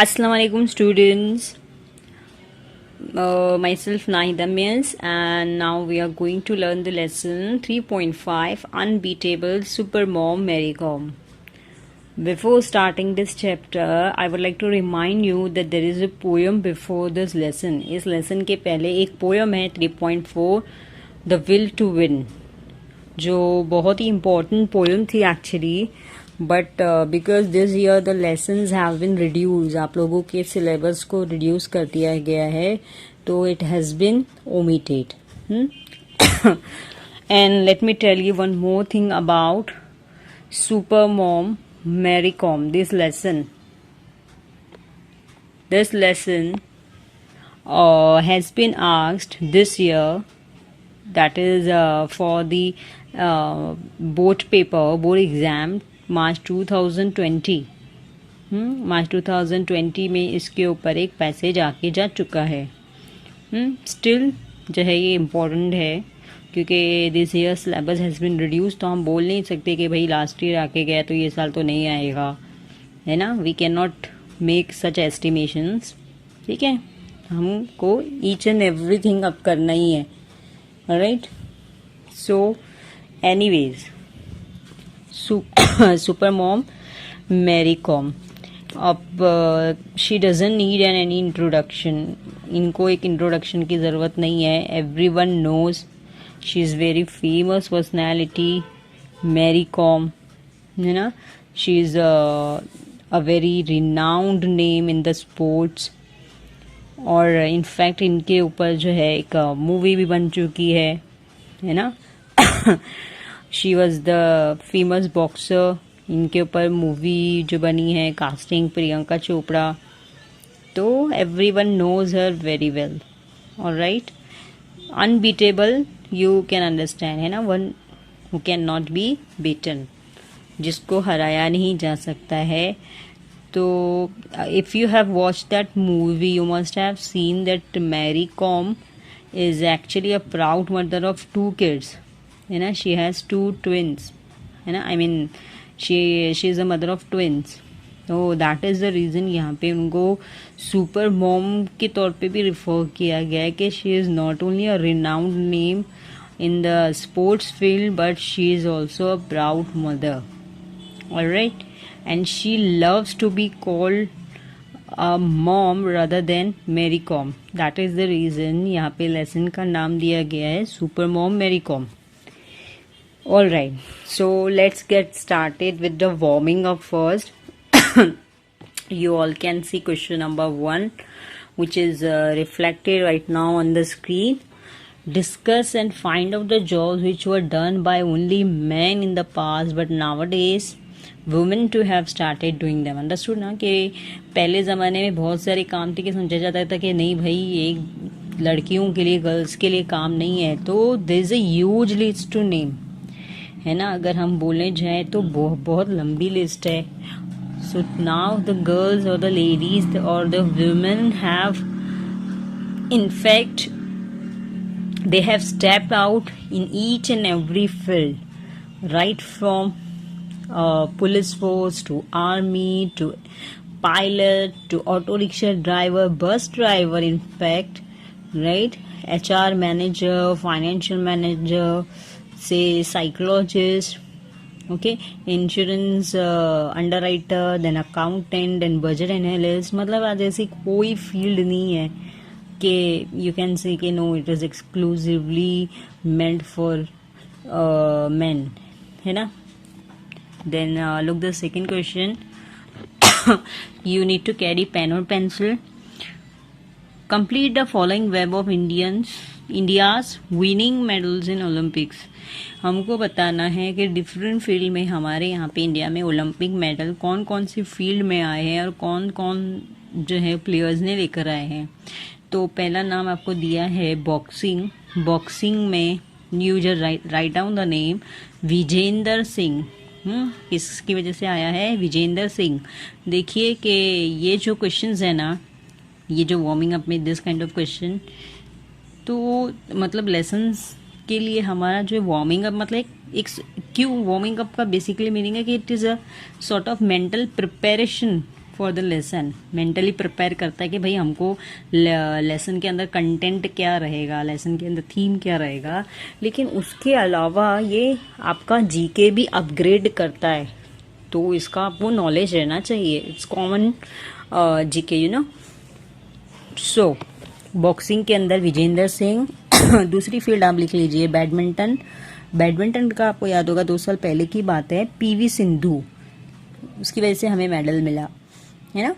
Assalamu alaikum students. Myself Nahida Mills, and now we are going to learn the lesson 3.5 Unbeatable Supermom Mary Kom. Before starting this chapter, I would like to remind you that there is a poem before this lesson. इस lesson के पहले एक poem है 3.4 The Will to Win, जो बहुत ही important poem थी actually. But because this year the lessons have been reduce, आप लोगों के सिलेबस को रिड्यूस कर दिया गया है, तो it has been omitted. And let me tell you one more thing about super mom Mary Kom. This lesson has been asked this year, that is for the board exam March 2020. March 2020 में इसके ऊपर एक passage आके जा चुका है. Still जो है ये इम्पोर्टेंट है, क्योंकि this year syllabus has been reduce, तो हम बोल नहीं सकते कि भाई लास्ट ईयर आके गया तो ये साल तो नहीं आएगा, है ना. We can not make such estimations. ठीक है, हमको ईच एंड एवरीथिंग अब करना ही है. Right. So anyways, super mom Mary Kom. अब she doesn't need any introduction. इनको एक इंट्रोडक्शन की ज़रूरत नहीं है. Everyone knows she is very famous personality, Mary Kom, है ना. She is a very renowned name in the sports. और इनफैक्ट इनके ऊपर जो है एक मूवी भी बन चुकी है ना. She was the famous boxer. इनके ऊपर मूवी जो बनी है, कास्टिंग प्रियंका चोपड़ा. तो everyone knows her very well. Alright. Unbeatable you can understand, है ना. One who can not be beaten, जिसको हराया नहीं जा सकता है. तो if you have watched that movie, you must have seen that Mary Kom is actually a proud mother of 2 kids, है ना. she has 2 twins, है ना. I mean she is a mother of twins. तो that is the reason यहाँ पे उनको super mom के तौर पे भी रिफर किया गया है कि she is not only a renowned name in the sports field, but she is also a proud mother. Alright. And she loves to be called a mom rather than Mary Kom. That is the reason यहाँ पे lesson का नाम दिया गया है super mom Mary Kom. All right, so let's get started with the warming up first. You all can see question number 1, which is reflected right now on the screen. Discuss and find out the jobs which were done by only men in the past, but nowadays women too have started doing them. Understood ना, कि पहले ज़माने में बहुत सारे काम थे कि समझा जाता था कि नहीं भाई एक लड़कियों के लिए, गर्ल्स के लिए काम नहीं है. तो there is a huge list to name, है ना. अगर हम बोलने जाएँ तो बहुत लंबी लिस्ट है. सो नाउ द गर्ल्स और द लेडीज और the women have in fact they have stepped out in each and every field, right from police force to army to pilot to auto rickshaw driver, bus driver, in fact, right. HR manager, financial manager, say psychologist, okay, insurance underwriter, then accountant, then budget analyst. मतलब आज ऐसी कोई field नहीं है कि you can say कि no, it is exclusively meant for men, है ना. Then look the second question. You need to carry pen or pencil. Complete the following web of India's winning medals in Olympics. हमको बताना है कि different field में हमारे यहाँ पे इंडिया में ओलंपिक मेडल कौन कौन सी फील्ड में आए हैं और कौन कौन जो है प्लेयर्स ने लेकर आए हैं. तो पहला नाम आपको दिया है बॉक्सिंग. बॉक्सिंग में you just right down the name Vijender Singh. इसकी वजह से आया है विजेंदर सिंह. देखिए कि ये जो क्वेश्चंस है ना, ये जो वार्मिंग अप में दिस काइंड ऑफ क्वेश्चन, तो मतलब लेसन्स के लिए हमारा जो वार्मिंग अप मतलब एक क्यों वार्मिंग अप का बेसिकली मीनिंग है कि it is a sort of mental preparation for the lesson, mentally prepare करता है कि भाई हमको लेसन के अंदर कंटेंट क्या रहेगा, लेसन के अंदर थीम क्या रहेगा। लेकिन उसके अलावा ये आपका जीके भी अपग्रेड करता है, तो इसका आपको नॉलेज रहना चाहिए। It's common GK, you know. So boxing के अंदर विजेंदर सिंह। दूसरी फील्ड आप लिख लीजिए बैडमिंटन। बैडमिंटन का आपको याद होगा 2 साल पहले की बात है, पीवी सिंधु, उसकी वजह से हमें मेडल मिला, है ना।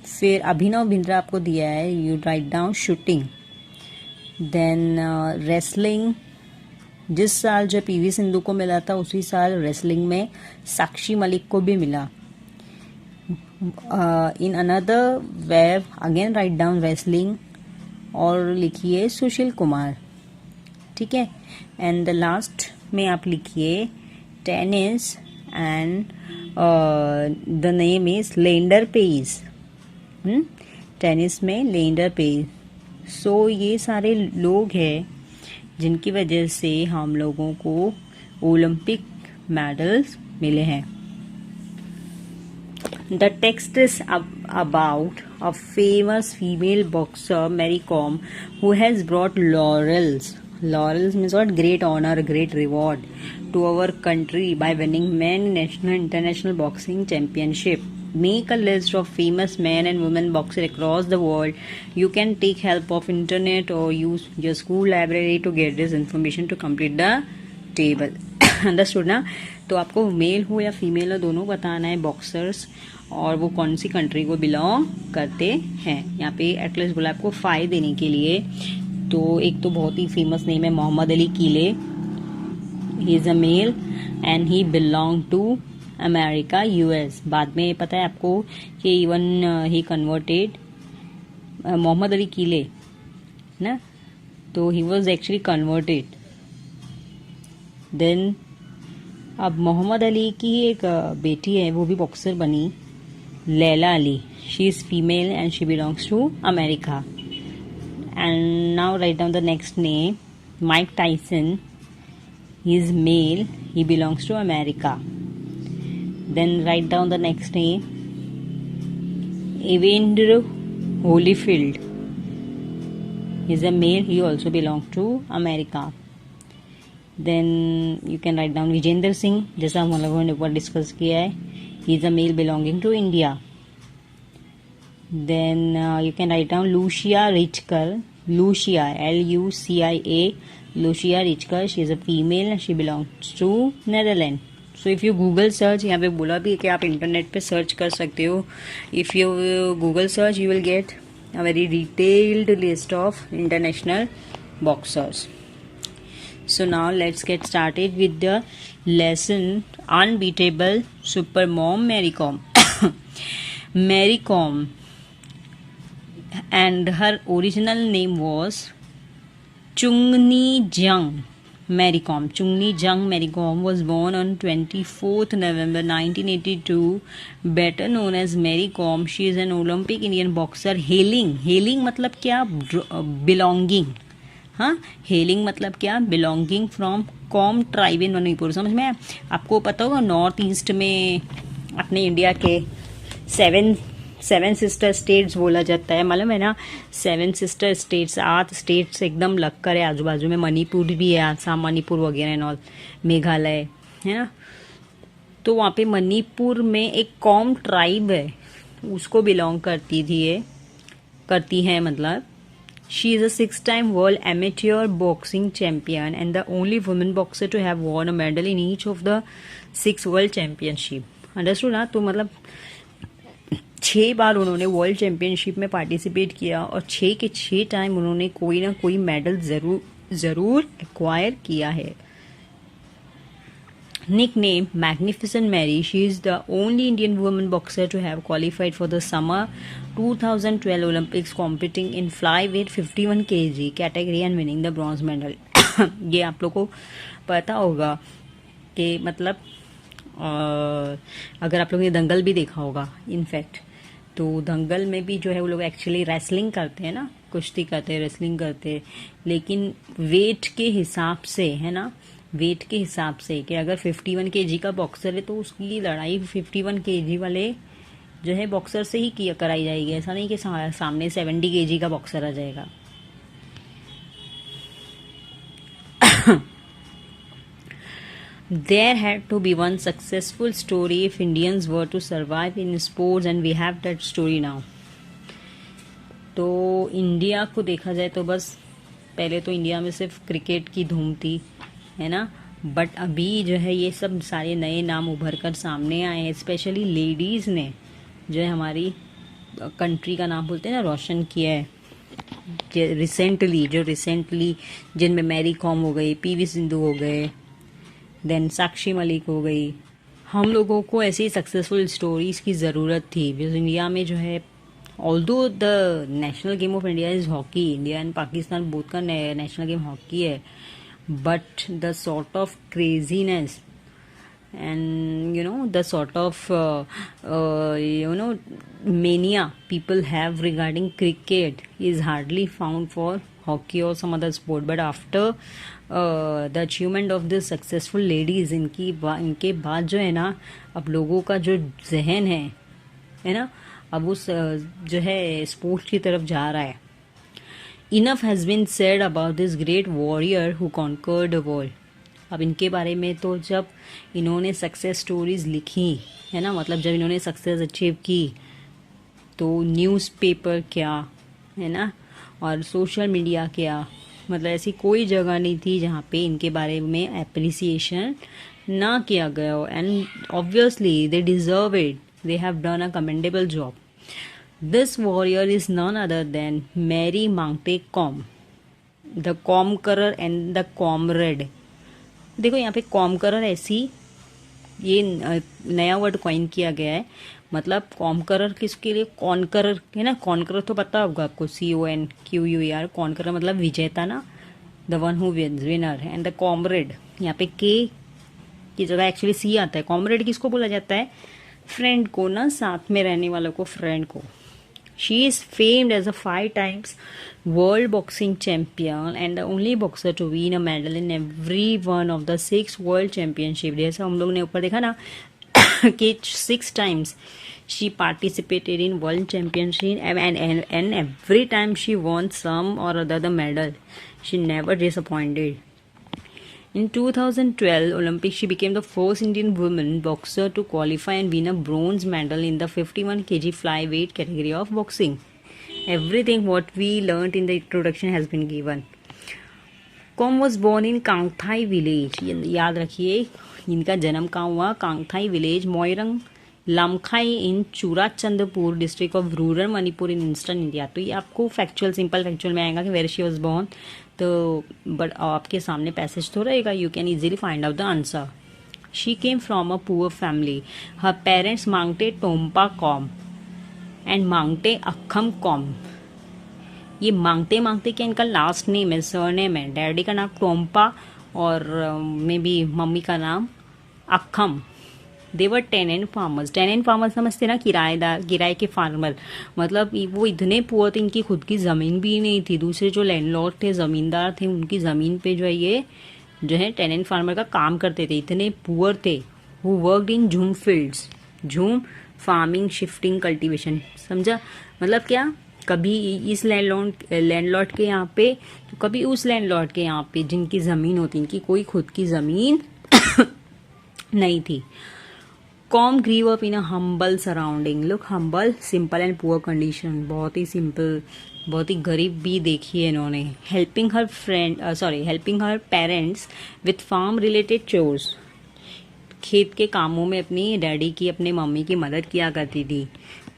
फिर अभिनव बिंद्रा आपको दिया है, you write down shooting. Then wrestling, जिस साल जो पीवी सिंधु को मिला था उसी साल रेसलिंग में साक्षी मलिक को भी मिला। In another wave again write down wrestling और लिखिए सुशील कुमार, ठीक है। एंड द लास्ट में आप लिखिए tennis and the name is Leander Paes. Tennis में लेंडर पेस। सो ये सारे लोग हैं जिनकी वजह से हम लोगों को ओलंपिक मेडल्स मिले हैं। The text is about a famous female boxer, Mary Kom, who has brought laurels. Laurels means what? Great honor, great reward to our country by winning many national and international boxing championship. Make a list of famous men and women boxers across the world. You can take help of internet or use your school library to get this information to complete the table. Understood ना। तो आपको mail हो या female हो दोनों बताना है boxers, और वो कौन सी कंट्री को बिलोंग करते हैं। यहाँ पे एटलीस्ट बोला आपको 5 देने के लिए। तो एक तो बहुत ही फेमस नेम है Muhammad Ali Clay, he is a male and he belong to America US. बाद में पता है आपको कि even he converted, Muhammad Ali Clay ना, तो he was actually converted. Then अब मोहम्मद अली की एक बेटी है, वो भी बॉक्सर बनी, Laila Ali. She is female and she belongs to America. And now write down the next name, Mike Tyson, he is male, he belongs to America. Then write down the next name, Evander Holyfield, he is a male, he also belongs to America. Then you can write down Vijender Singh, जैसा हम लोगों ने ऊपर discuss किया है, he is a male belonging to India. Then you can write down Lucia Rijker, Lucia Lucia, Lucia Rijker, she is a female and she belongs to Netherlands. So if you Google search, यहाँ पे बोला भी कि आप internet पे search कर सकते हो। If you Google search, you will get a very detailed list of international boxers. So now let's get started with the lesson. Unbeatable Supermom Mary Kom. Mary Kom, and her original name was Chungni Jung Mary Kom. Chungni Jung Mary Kom was born on 24th November 1982, better known as Mary Kom. She is an Olympic Indian boxer hailing मतलब क्या? Belonging, हाँ, hailing मतलब क्या? Belonging from com tribe in Manipur. समझ में? आपको पता होगा नॉर्थ ईस्ट में अपने इंडिया के सेवन सिस्टर स्टेट्स बोला जाता है, मालूम है ना? 7 सिस्टर स्टेट्स, 8 स्टेट्स एकदम लग कर है आजू बाजू में। मणिपुर भी है, आसाम मणिपुर वगैरह एंड ऑल, मेघालय, है ना। तो वहाँ पे मणिपुर में एक कॉम ट्राइब है, उसको बिलोंग करती है मतलब। She is a 6-time world amateur boxing champion and the only woman boxer to have won a medal in each of the 6 world championship. Understood ना? तो मतलब 6 बार उन्होंने वर्ल्ड चैंपियनशिप में पार्टिसिपेट किया और 6 के 6 टाइम उन्होंने कोई ना कोई मेडल जरूर एक्वायर किया है। Nicknamed Magnificent Mary, she is the only Indian woman boxer to have qualified for the summer 2012 Olympics, competing in flyweight 51 kg category and winning the bronze medal. ये आप लोग को पता होगा कि मतलब अगर आप लोगों ने दंगल भी देखा होगा इनफैक्ट, तो दंगल में भी जो है वो लोग एक्चुअली रेसलिंग करते हैं ना, कुश्ती करते हैं, रेसलिंग करते हैं, लेकिन वेट के हिसाब से, है ना, वेट के हिसाब से कि अगर 51 kg का बॉक्सर है तो उसकी लड़ाई 51 kg वाले जो है बॉक्सर से ही किया कराई जाएगी, ऐसा नहीं कि सामने 70 kg का बॉक्सर आ जाएगा। There had to be one successful story if Indians were to survive in sports, and we have that story now. तो इंडिया को देखा जाए तो बस पहले तो इंडिया में सिर्फ क्रिकेट की धूम थी, है ना, बट अभी जो है ये सब सारे नए नाम उभर कर सामने आए हैं। स्पेशली लेडीज़ ने जो है हमारी कंट्री का नाम बोलते हैं ना रोशन किया है। रिसेंटली जिनमें मैरी कॉम हो गई, पीवी सिंधु हो गए, देन साक्षी मलिक हो गई। हम लोगों को ऐसी सक्सेसफुल स्टोरीज की ज़रूरत थी, बिकॉज इंडिया में जो है although the national game of India is hockey, India and Pakistan both का नेशनल गेम हॉकी है, but the sort of craziness and the sort of mania people have regarding cricket is hardly found for hockey or some other sport. But after the achievement of this successful ladies, इनके बाद जो है ना अब लोगों का जो जहन है ना, अब उस जो है स्पोर्ट्स की तरफ जा रहा है। Enough has been said about this great warrior who conquered the world. अब इनके बारे में तो जब इन्होंने सक्सेस स्टोरीज लिखी है ना, मतलब जब इन्होंने सक्सेस अचीव की, तो न्यूज़पेपर क्या है ना और सोशल मीडिया क्या, मतलब ऐसी कोई जगह नहीं थी जहाँ पे इनके बारे में एप्रिसिएशन ना किया गया हो। And obviously they deserve it, they have done a commendable job. This warrior is none other than Mary Mangte Kom, the conqueror and the comrade. देखो यहाँ पे कॉमकरर ऐसी ये नया वर्ड कॉइन किया गया है, मतलब कॉमकरर किसके लिए, कॉनकरर है ना, कॉनकरर तो पता होगा आपको, CONQUER, कॉनकरर मतलब विजेता ना, the one who wins, winner. And the comrade, यहाँ पे के की जगह एक्चुअली सी आता है। कॉमरेड किसको बोला जाता है, फ्रेंड को ना, साथ में रहने वालों को, फ्रेंड को। She is famed as a 5 times world boxing champion and the only boxer to win a medal in every one of the 6 world championship. जैसा हम लोग ने ऊपर देखा ना कि 6 times she participated in world championship and every time she won some or other the medal. She never disappointed. In 2012 Olympics, she became the first Indian woman boxer to qualify and win a bronze medal in the 51 kg flyweight category of boxing. Everything what we learnt in the introduction has been given. Kom was born in Kangthai village. याद रखिए इनका जन्म कहाँ हुआ, Kangathei village, Moirang Lamkhai in Churachandpur district of rural Manipur in eastern India. तो ये आपको simple factual में आएगा कि वेयर शी वाज बोर्न, तो बट आपके सामने पैसेज तो रहेगा, you can easily find out the answer. She came from a poor family, her parents Mangte Tonpa Kom and Mangte Akham Kom. ये मांगटे क्या इनका लास्ट नेम है, सरनेम है। डैडी का नाम टोम्पा और मे बी मम्मी का नाम अक्खम। दे वर टेनेंट फार्मर्स। टेनेंट फार्मर समझते ना, किराएदार, किराए के फार्मर। मतलब वो इतने पुअर थे, इनकी खुद की ज़मीन भी नहीं थी। दूसरे जो लैंडलॉर्ड थे, ज़मींदार थे, उनकी ज़मीन पे जो है ये जो है टेनेंट फार्मर का काम करते थे। इतने पुअर थे। वो वर्कड इन झूम फील्ड्स, झूम फार्मिंग, शिफ्टिंग, कल्टीवेशन। समझा मतलब क्या, कभी इस लैंडलॉर्ड के यहाँ पे तो कभी उस लैंडलॉर्ड के यहाँ पे, जिनकी ज़मीन होती, इनकी कोई खुद की ज़मीन नहीं थी। Com grew up in a humble surrounding. Look humble, simple and poor condition, बहुत ही सिंपल, बहुत ही गरीब भी देखी है इन्होंने। Helping her parents with farm related chores. खेत के कामों में अपनी डैडी की, अपने मम्मी की मदद किया करती थी।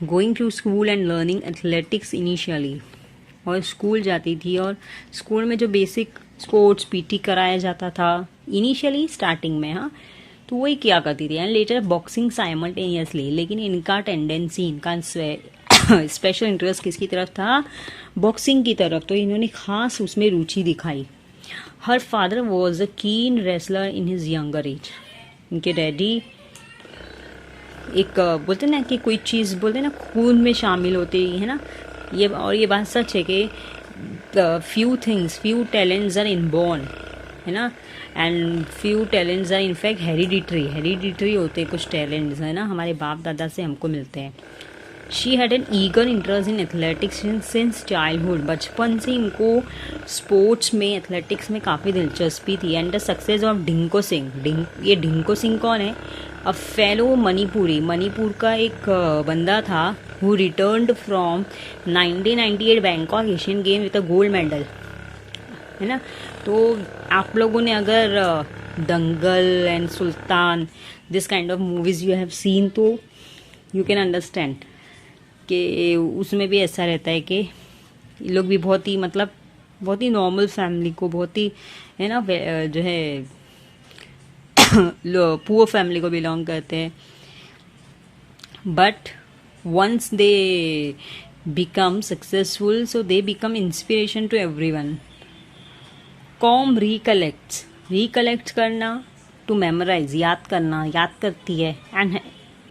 Going to school and learning athletics initially, और स्कूल जाती थी और स्कूल में जो बेसिक स्पोर्ट्स PT कराया जाता था इनिशियली स्टार्टिंग में, हाँ, तो वही किया करती थी। And later boxing simultaneously. लेकिन इनका टेंडेंसी, इनका स्पेशल इंटरेस्ट किसकी तरफ था, बॉक्सिंग की तरफ। तो इन्होंने खास उसमें रुचि दिखाई। हर फादर वॉज अ कीन wrestler in his younger age. इनके डैडी एक बोलते ना कि कोई चीज़ बोलते ना खून में शामिल होती है ना, ये और ये बात सच है कि फ्यू टैलेंट्स आर इनबॉर्न, है ना. And few talents are in fact hereditary होते हैं कुछ टैलेंट्स, है ना, हमारे बाप दादा से हमको मिलते हैं. She had an eager interest in athletics since childhood. बचपन से इनको स्पोर्ट्स में, एथलेटिक्स में काफ़ी दिलचस्पी थी. And the success of Dingko Singh. ये डिंको सिंह कौन है? A fellow Manipuri. मणिपुर का एक बंदा था who returned from 1998 Bangkok Asian game with a gold medal, है ना. तो आप लोगों ने अगर Dangal and Sultan this kind of movies you have seen, तो यू कैन अंडरस्टैंड कि उसमें भी ऐसा रहता है कि ये लोग भी बहुत ही, मतलब बहुत ही नॉर्मल फैमिली को, बहुत ही, है ना, जो है पुअर फैमिली को बिलोंग करते हैं. But once they become successful, so they become inspiration to everyone. कॉम रिकलेक्ट करना, टू मेमोराइज, याद करना, याद करती है. And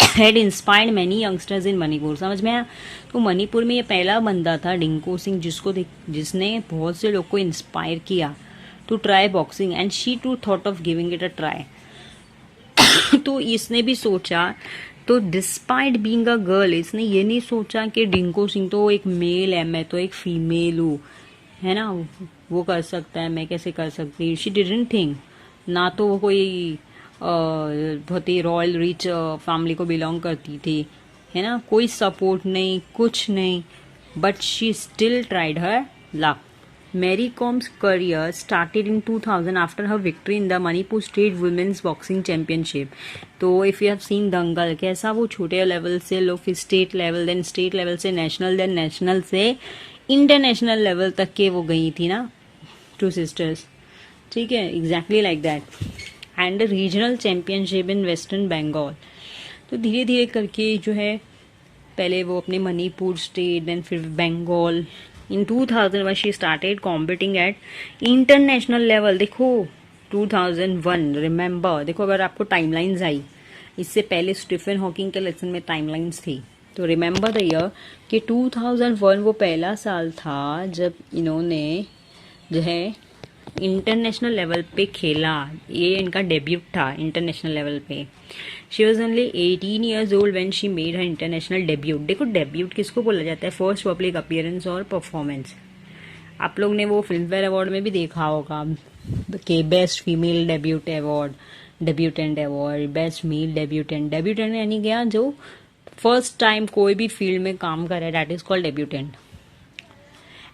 had inspired many youngsters in Manipur. समझ में आया? तो मणिपुर में ये पहला बंदा था डिंको सिंह जिसने बहुत से लोग को इंस्पायर किया to try boxing. And she too thought of giving it a try. तो इसने भी सोचा, तो डिस्पाइट बीइंग अ गर्ल, इसने ये नहीं सोचा कि डिंको सिंह तो एक मेल है, मैं तो एक फीमेल हूँ, है ना, वो कर सकता है, मैं कैसे कर सकती. She didn't think. ना तो वो कोई बहुत ही रॉयल रिच फैमिली को बिलोंग करती थी, है ना, कोई सपोर्ट नहीं, कुछ नहीं. But she still tried her luck. Mary Com's career started in 2000 after her victory in the Manipur State Women's Boxing Championship. तो if you have seen Dangal, कैसा वो छोटे लेवल से लोग फिर state level, then state level से national, then national से international level तक के वो गई थी ना, टू सिस्टर्स. ठीक है, exactly like that. And regional championship in western Bengal. तो धीरे धीरे करके जो है, पहले वो अपने मणिपुर स्टेट, देन फिर Bengal. In 2001 she started competing at international level. देखो 2001, रिमेंबर, देखो अगर आपको टाइमलाइंस आई, इससे पहले स्टीफन हॉकिंग के लेसन में टाइमलाइंस थी, तो रिमेंबर द ईयर कि 2001 वो पहला साल था जब इन्होंने जो है इंटरनेशनल लेवल पे खेला. ये इनका डेब्यूट था इंटरनेशनल लेवल पे. She was only 18 years old when she made her international debut. देखो डेब्यूट किसको बोला जाता है? फर्स्ट पब्लिक अपीयरेंस और परफॉर्मेंस. आप लोग ने वो फिल्म फेयर अवार्ड में भी देखा होगा कि best female debut award, debutant award, best male debutant. Debutant यानी क्या? जो फर्स्ट टाइम कोई भी फील्ड में काम करे, that is called debutant.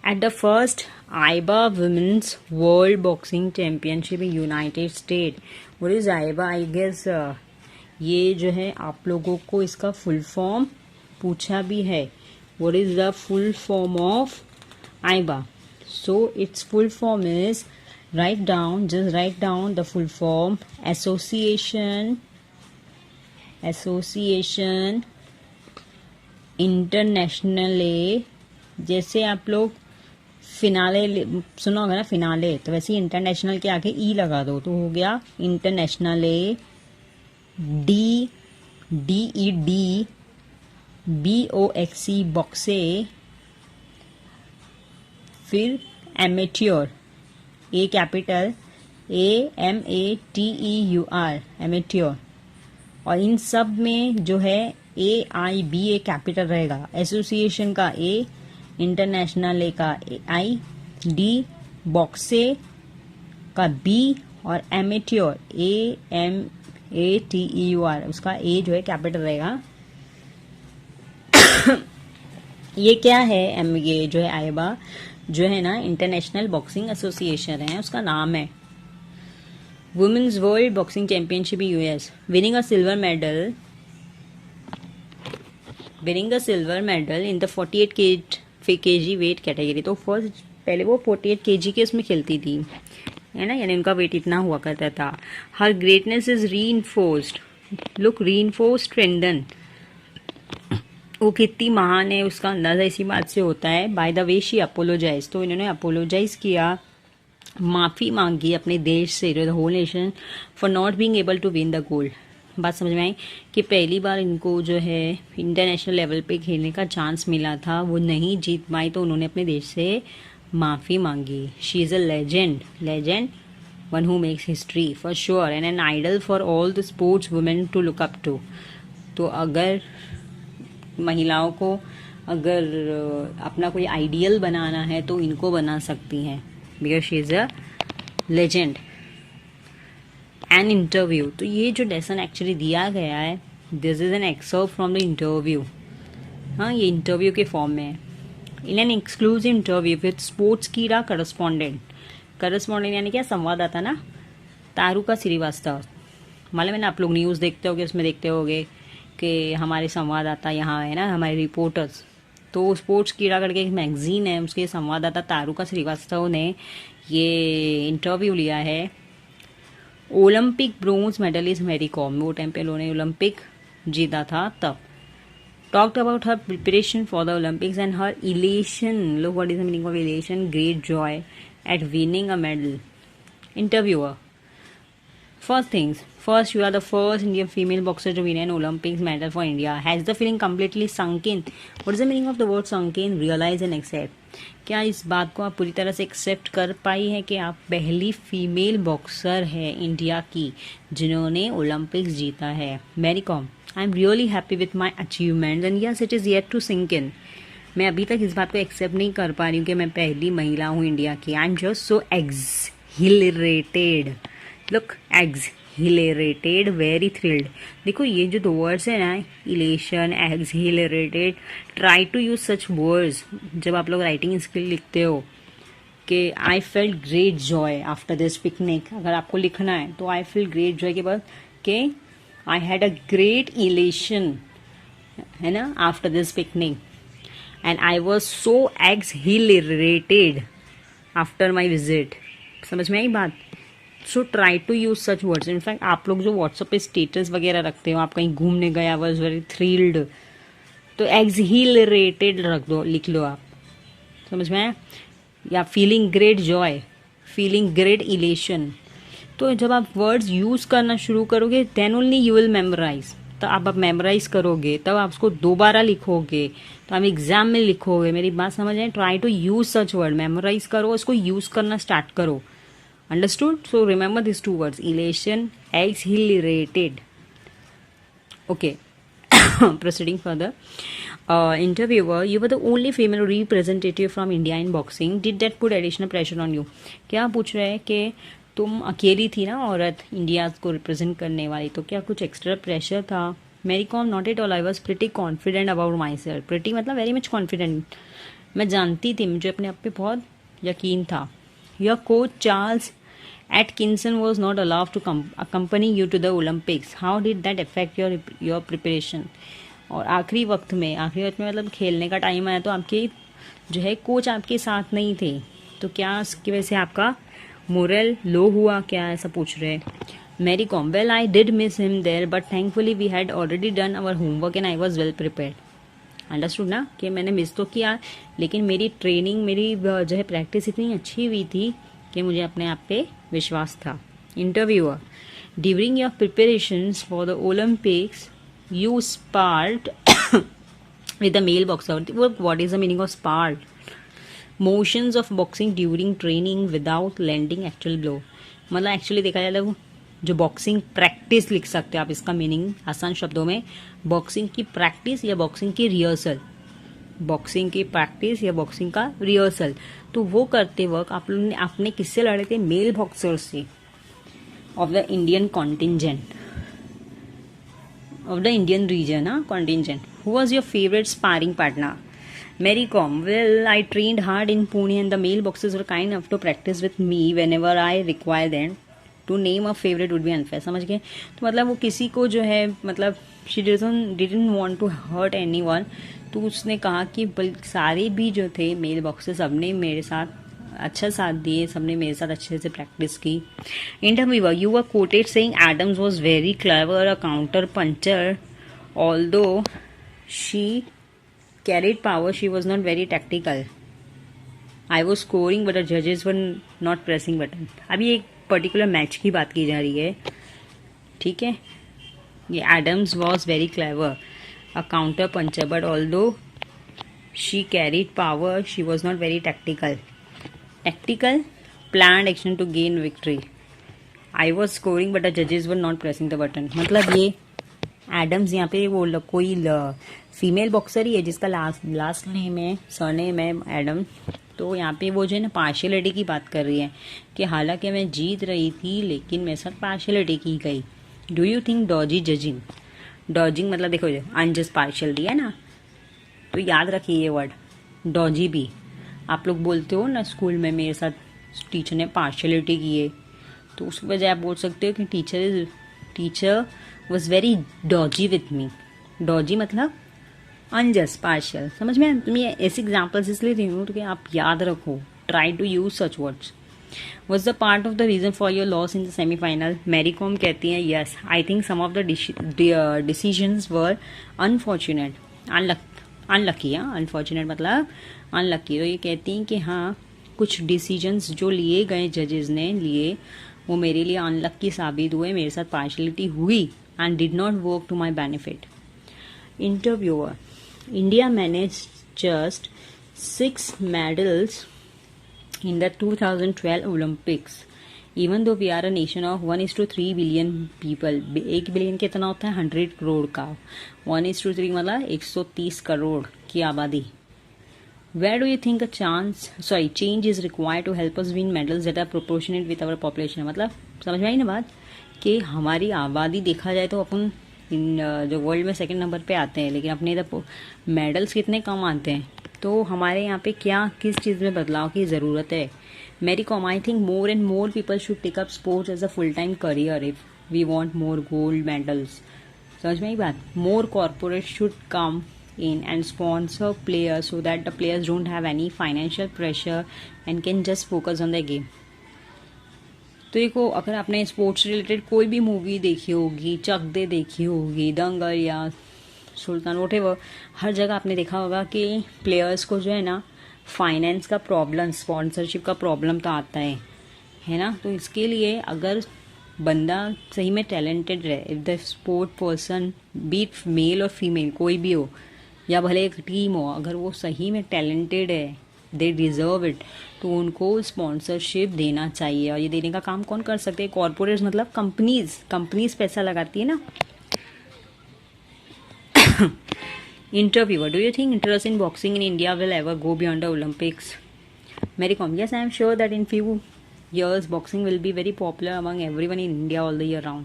At the first IBA Women's World Boxing Championship in United States. What is IBA? I guess ये जो है आप लोगों को इसका फुल फॉर्म पूछा भी है. What is the full form of IBA? So its full form is, just write down the full form. Association Internationale. जैसे आप लोग फिनाले सुना होगा ना, फिनाले, तो वैसे ही इंटरनेशनल के आगे ई लगा दो तो हो गया इंटरनेशनले. DED BOXE बॉक्से. फिर एमेट्योर, ए कैपिटल AMATEUR, एमेट्योर. और इन सब में जो है AIBA कैपिटल रहेगा. एसोसिएशन का A, इंटरनेशनल ए का I, D बॉक्से का B और एमेट्योर AMATEUR, उसका A जो है कैपिटल रहेगा. ये क्या है? ये जो है आईबा जो है ना, इंटरनेशनल बॉक्सिंग एसोसिएशन है, उसका नाम है. Women's world boxing championship US. Winning a silver medal in the 48 kg weight category. तो फर्स्ट पहले वो 48 kg के उसमें खेलती थी, है ना, यानी उनका वेट इतना हुआ करता था. हर greatness is reinforced. Look, reinforced, strengthen. वो कितनी महान है उसका अंदाजा इसी बात से होता है. By the way she apologize. तो इन्होंने अपोलोजाइज किया, माफ़ी मांगी अपने देश से, the whole nation, for not being able to win the gold. बात समझ में आई कि पहली बार इनको जो है इंटरनेशनल लेवल पे खेलने का चांस मिला था, वो नहीं जीत पाई, तो उन्होंने अपने देश से माफ़ी मांगी. She is a legend one who makes history for sure and an idol for all the sports women to look up to. तो अगर महिलाओं को अगर अपना कोई आइडियल बनाना है तो इनको बना सकती हैं, because she is a legend. An interview, तो ये जो लेसन एक्चुअली दिया गया है, this is an excerpt from the interview. हाँ, ये इंटरव्यू के फॉर्म में है. In an exclusive interview with Sportskeeda correspondent. Correspondent यानी क्या, संवाददाता ना, तारुका श्रीवास्तव. मालूम है ना, आप लोग न्यूज़ देखते होगे, उसमें देखते होगे कि हमारे संवाददाता यहाँ है ना, हमारे रिपोर्टर्स. तो स्पोर्ट्स कीड़ा करके एक मैगजीन है, उसके संवाददाता तारुका श्रीवास्तव ने ये इंटरव्यू लिया है Olympic bronze medalist Mary Kom. वो टाइम पे उन्होंने ओलंपिक जीता था तब. Talked about her preparation for the Olympics and her elation. Look, what is the meaning of elation? Great joy at winning a medal. Interviewer. First things. First, you are the first Indian female boxer to win an Olympics medal for India. Has the feeling completely sunk in? What is the meaning of the word sunk in? Realize and accept. क्या इस बात को आप पूरी तरह से accept कर पाई हैं कि आप पहली फीमेल बॉक्सर है इंडिया की जिन्होंने ओलंपिक्स जीता है? Mary Kom. I am really happy with my achievement and yes it is yet to sink in. मैं अभी तक इस बात को एक्सेप्ट नहीं कर पा रही हूँ कि मैं पहली महिला हूँ इंडिया की. I am just so exhilarated. Look, exhilarated, very thrilled. देखो ये जो दो वर्ड्स है ना, elation, exhilarated, try to use such words जब आप लोग राइटिंग स्किल लिखते हो. कि I feel great joy after this picnic. अगर आपको लिखना है तो आई फील ग्रेट जॉय के बाद कि I had a great elation, है ना, after this picnic, and I was so exhilarated after my visit. समझ में आई बात? So try to use such words. In fact, आप लोग जो व्हाट्सएप पे स्टेटस वगैरह रखते हो, आप कहीं घूमने गए, I was very thrilled, तो exhilarated रख दो, लिख लो आप. समझ में आया? या feeling great joy, feeling great elation. तो जब आप वर्ड्स यूज़ करना शुरू करोगे then only you will memorize. तो आप मेमोराइज करोगे तब आप उसको दोबारा लिखोगे, तो आप एग्जाम में लिखोगे. मेरी बात समझ आए? Try to use such word. Memorise करो, उसको यूज करना स्टार्ट करो. Understood? So remember this two words, elation, exhilarated. Okay, proceeding further. Interviewer, you were the only female representative from India in boxing. Did that put additional pressure on you? क्या पूछ रहे हैं कि तुम अकेली थी ना औरत इंडिया को रिप्रेजेंट करने वाली, तो क्या कुछ एक्स्ट्रा प्रेशर था? मेरी com. Not at all. I was pretty confident about my self. Pretty मतलब वेरी मच कॉन्फिडेंट. मैं जानती थी, मुझे अपने आप पे बहुत यकीन था. Your coach Charles Atkinson was not allowed to accompany you to the Olympics. How did that affect your preparation? और आखिरी वक्त में मतलब खेलने का टाइम आया तो आपके जो है कोच आपके साथ नहीं थे, तो क्या उसकी वजह से आपका मोरल लो हुआ क्या, ऐसा पूछ रहे हैं. Mary Kom. Well, I did miss him there but thankfully we had already done our homework and I was well prepared. Understood ना, कि मैंने मिस तो किया लेकिन मेरी ट्रेनिंग, मेरी जो है प्रैक्टिस इतनी अच्छी हुई थी कि मुझे अपने आप पे विश्वास था. Interviewer. During your preparations for the Olympics you sparred with the male boxer. What is the meaning of sparred? Motions of boxing during training without landing actual blow. मतलब एक्चुअली देखा जाए तो जो बॉक्सिंग प्रैक्टिस लिख सकते हो आप, इसका मीनिंग आसान शब्दों में, बॉक्सिंग की प्रैक्टिस या बॉक्सिंग की रिहर्सल. बॉक्सिंग की प्रैक्टिस या बॉक्सिंग का रिहर्सल. तो वो करते वक्त आप लोगों ने अपने किससे लड़े थे? मेल बॉक्सर से, of the Indian contingent, of the Indian reason. Contingent. Who was your favourite sparring partner? Mary Kom. Well, I trained hard in Pune and the male boxers were kind enough to practice with me whenever I require them. To name a favorite would be unfair. समझ गए? तो मतलब वो किसी को जो है, मतलब she didn't want to hurt anyone. तो उसने कहा कि सारे भी जो थे मेल बॉक्सर्स, सबने मेरे साथ अच्छा साथ दिए, सबने मेरे साथ अच्छे से प्रैक्टिस की. Interviewer. You were quoted saying Adams was very clever, a counter puncher, although she carried power, she was not very tactical. I was scoring but the judges were not pressing button. अभी एक particular match की बात की जा रही है, ठीक है. ये Adams was very clever, a counter puncher, but although she carried power she was not very tactical. Tactical, planned action to gain victory. I was scoring but the जजेस were not pressing the button. मतलब ये Adams यहाँ पे वो कोई female boxer ही है जिसका last name है, सरनेम है एडम। तो यहाँ पे वो जो है ना पार्शियलिटी की बात कर रही है कि हालांकि मैं जीत रही थी लेकिन मेरे साथ पार्शियलिटी की गई। Do you think Doge judging, dodging मतलब देखो अनजस्ट पार्शियल दिया ना, तो याद रखिए ये वर्ड डॉजी भी। आप लोग बोलते हो ना स्कूल में मेरे साथ टीचर ने पार्शियलिटी की है, तो उसकी बजाय आप बोल सकते हो कि teacher was very Doge with me. Doge मतलब अनजस्ट पार्शियल, समझ में? मैं ऐसे एग्जाम्पल्स इसलिए दे रही हूँ कि आप याद रखो, try to use such words. Was the part of the reason for your loss in the semifinal? Mary Kom कहती हैं yes, I think some of the decisions were unfortunate, unlucky. Unfortunate मतलब अनलकी। तो ये कहती हैं कि हाँ कुछ डिसीजंस जो लिए गए जजेस ने लिए वो मेरे लिए अनलकी साबित हुए, मेरे साथ पार्शलिटी हुई and did not work to my benefit. Interviewer, India manage just 6 medals in the 2012 Olympics. Even though we are a nation of 1:3 billion people, 1 billion कितना होता है? 100 करोड़ का। 1:3 मतलब 130 करोड़ की आबादी। Where do you think change is required to help us win medals that are proportionate with our population? मतलब समझ में आई ना बात कि हमारी आबादी देखा जाए तो अपन जो वर्ल्ड में सेकंड नंबर पे आते हैं, लेकिन अपने इधर मेडल्स कितने कम आते हैं। तो हमारे यहाँ पे किस चीज़ में बदलाव की ज़रूरत है? Mary Kom, I think more and more people should take up sports as a full time career if we want more gold medals. समझ में आई बात? More corporate should come in and sponsor players so that the players don't have any financial pressure and can just focus on their game. तो देखो अगर आपने sports related कोई भी मूवी देखी होगी, चक दे देखी होगी, दंगल या सुल्तान व्हाटएवर, हर जगह आपने देखा होगा कि प्लेयर्स को जो है ना फाइनेंस का प्रॉब्लम, स्पॉन्सरशिप का प्रॉब्लम तो आता है ना। तो इसके लिए अगर बंदा सही में टैलेंटेड रहे, if the sport person be male और फीमेल कोई भी हो या भले एक टीम हो, अगर वो सही में टैलेंटेड है, दे डिजर्व इट, तो उनको स्पॉन्सरशिप देना चाहिए। और ये देने का काम कौन कर सकते हैं? कॉर्पोरेट्स मतलब कंपनीज पैसा लगाती है ना। Interviewer, do you think interest in boxing in India will ever go beyond the Olympics? Mary Kom, yes I am sure that in few years boxing will be very popular among everyone in India all the year round.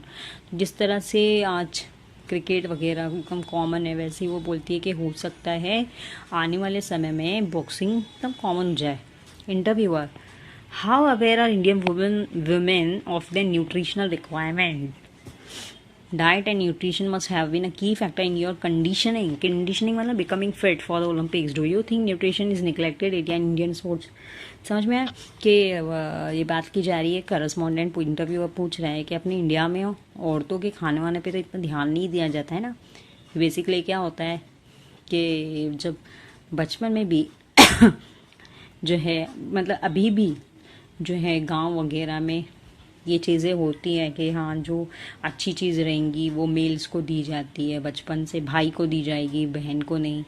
जिस तरह से आज cricket वगैरह कम common है, वैसे ही वो बोलती है कि हो सकता है आने वाले समय में बॉक्सिंग एकदम कॉमन हो जाए। Interviewer, how aware are Indian women of the nutritional requirement? Diet and nutrition must have been a key factor in your conditioning. Conditioning मतलब becoming fit for the Olympics. Do you think nutrition is neglected in Indian sports? समझ में आया कि ये बात की जा रही है, करस्पॉन्डेंट इंटरव्यूअर पूछ रहा है कि अपने इंडिया में औरतों के खाने वाने पे तो इतना ध्यान नहीं दिया जाता है ना। बेसिकली क्या होता है कि जब बचपन में भी जो है मतलब अभी भी जो है गांव वगैरह में ये चीज़ें होती हैं कि हाँ जो अच्छी चीज़ रहेंगी वो मेल्स को दी जाती है, बचपन से भाई को दी जाएगी, बहन को नहीं,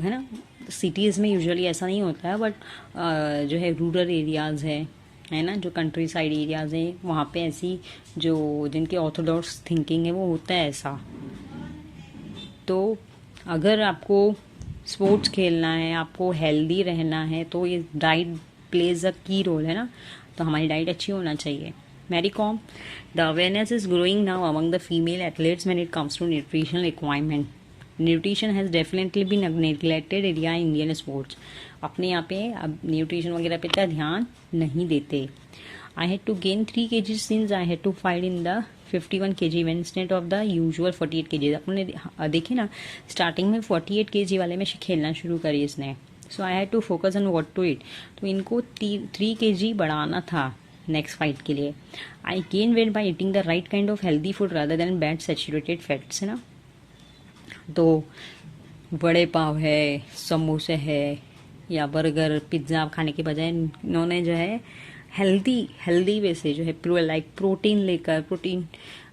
है ना। सिटीज़ में यूजुअली ऐसा नहीं होता है, बट जो है रूरल एरियाज़ है ना, जो कंट्री साइड एरियाज़ हैं वहाँ पे ऐसी जो जिनके ऑर्थोडॉक्स थिंकिंग है वो होता है ऐसा। तो अगर आपको स्पोर्ट्स खेलना है, आपको हेल्दी रहना है, तो ये डाइट प्लेज अ की रोल है ना। तो हमारी डाइट अच्छी होना चाहिए। Mary Kom, the awareness is growing now among the female athletes when it comes to nutritional requirement. Nutrition has definitely been a neglected area in Indian sports. अपने यहाँ पे अब न्यूट्रिशन वगैरह पे इतना ध्यान नहीं देते। I had to gain 3 kg since I had to fight in the 51 kg event instead of the usual 48 kg. अपने देखे ना स्टार्टिंग में 48 kg वाले में खेलना शुरू करी इसने। So I had to focus on what to eat. तो इनको 3 kg बढ़ाना था नेक्स्ट फाइट के लिए। I gain weight by eating the right kind of healthy food rather than bad saturated fats, है ना। तो बड़े पाव है, समोसे है या बर्गर पिज्ज़ा खाने के बजाय इन्होंने जो है हेल्दी वे से जो है लाइक प्रोटीन लेकर, प्रोटीन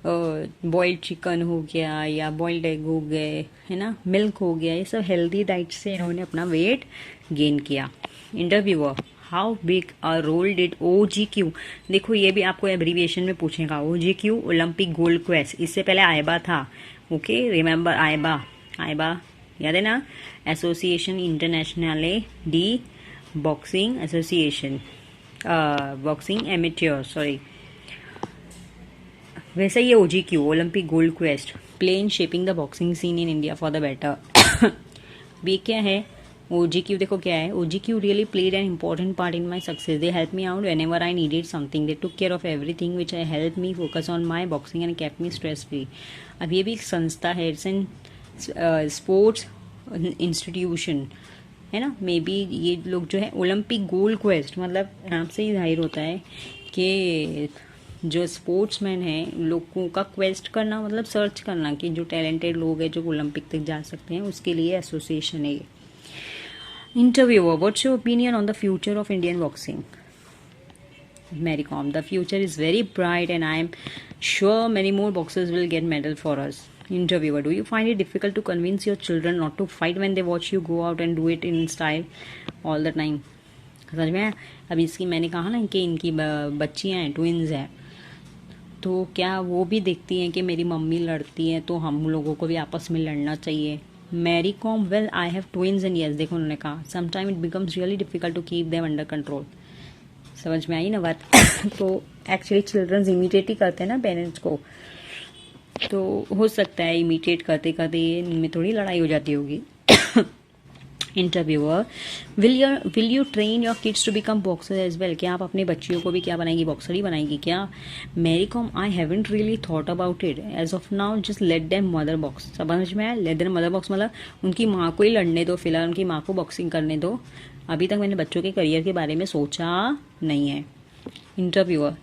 बॉइल्ड चिकन हो गया या बॉइल्ड एग हो गए, है ना, मिल्क हो गया, ये सब हेल्दी डाइट से इन्होंने अपना वेट गेन किया। Interviewer, how big a role did OGQ, देखो ये भी आपको एब्रीविएशन में पूछेगा, OGQ ओलंपिक गोल्ड क्वेस्ट, इससे पहले आइबा था, ओके रिमेंबर आइबा, आइबा याद है ना, association internationale de boxing association, boxing amateur sorry, वैसे ये OGQ Olympic gold quest, play in shaping the boxing scene in India for the better. ये क्या है OGQ, देखो क्या है, OGQ really played an important part in my success, they help me out whenever I needed something, they took care of everything which I help me focus on my boxing and kept me stress free. अब ये भी एक संस्था है, it's an sports institution है ना, may be ये लोग जो है ओलंपिक गोल्ड क्वेस्ट, मतलब नाम से ही जाहिर होता है कि जो स्पोर्ट्समैन है लोगों का क्वेस्ट करना, मतलब सर्च करना कि जो टैलेंटेड लोग हैं जो ओलंपिक तक जा सकते हैं, उसके लिए एसोसिएशन है ये। Interviewer, what's your opinion on the future of Indian boxing? Mary Kom, the future is very bright and I am sure many more boxers will get medal for us. Interviewer, do you find it difficult to convince your children not to fight when they watch you go out and do it in style all the time? समझ में आया? अभी इसकी मैंने कहा ना कि इनकी बच्चियां हैं, ट्विंस हैं, तो क्या वो भी देखती हैं कि मेरी मम्मी लड़ती हैं तो हम लोगों को भी आपस में लड़ना चाहिए? Mary Kom, well I have twins and yes, देखो उन्होंने कहा sometime it becomes really difficult to keep them under control. समझ में आई ना बात? तो एक्चुअली चिल्ड्रंस इमिटेट ही करते हैं ना पेरेंट्स को, तो हो सकता है इमिटेट करते करते इनमें थोड़ी लड़ाई हो जाती होगी। Interviewer, will you train your kids to become boxer as well, क्या आप अपने बच्चियों को भी क्या बनाएगी, बॉक्सर ही बनाएगी क्या? Mary Kom, I haven't really thought about it as of now, just let them mother box. समझ में आया? लेट देम मदर बॉक्स मतलब उनकी माँ को ही लड़ने दो, फिलहाल उनकी माँ को बॉक्सिंग करने दो, अभी तक मैंने बच्चों के करियर के बारे में सोचा नहीं है। Interviewer,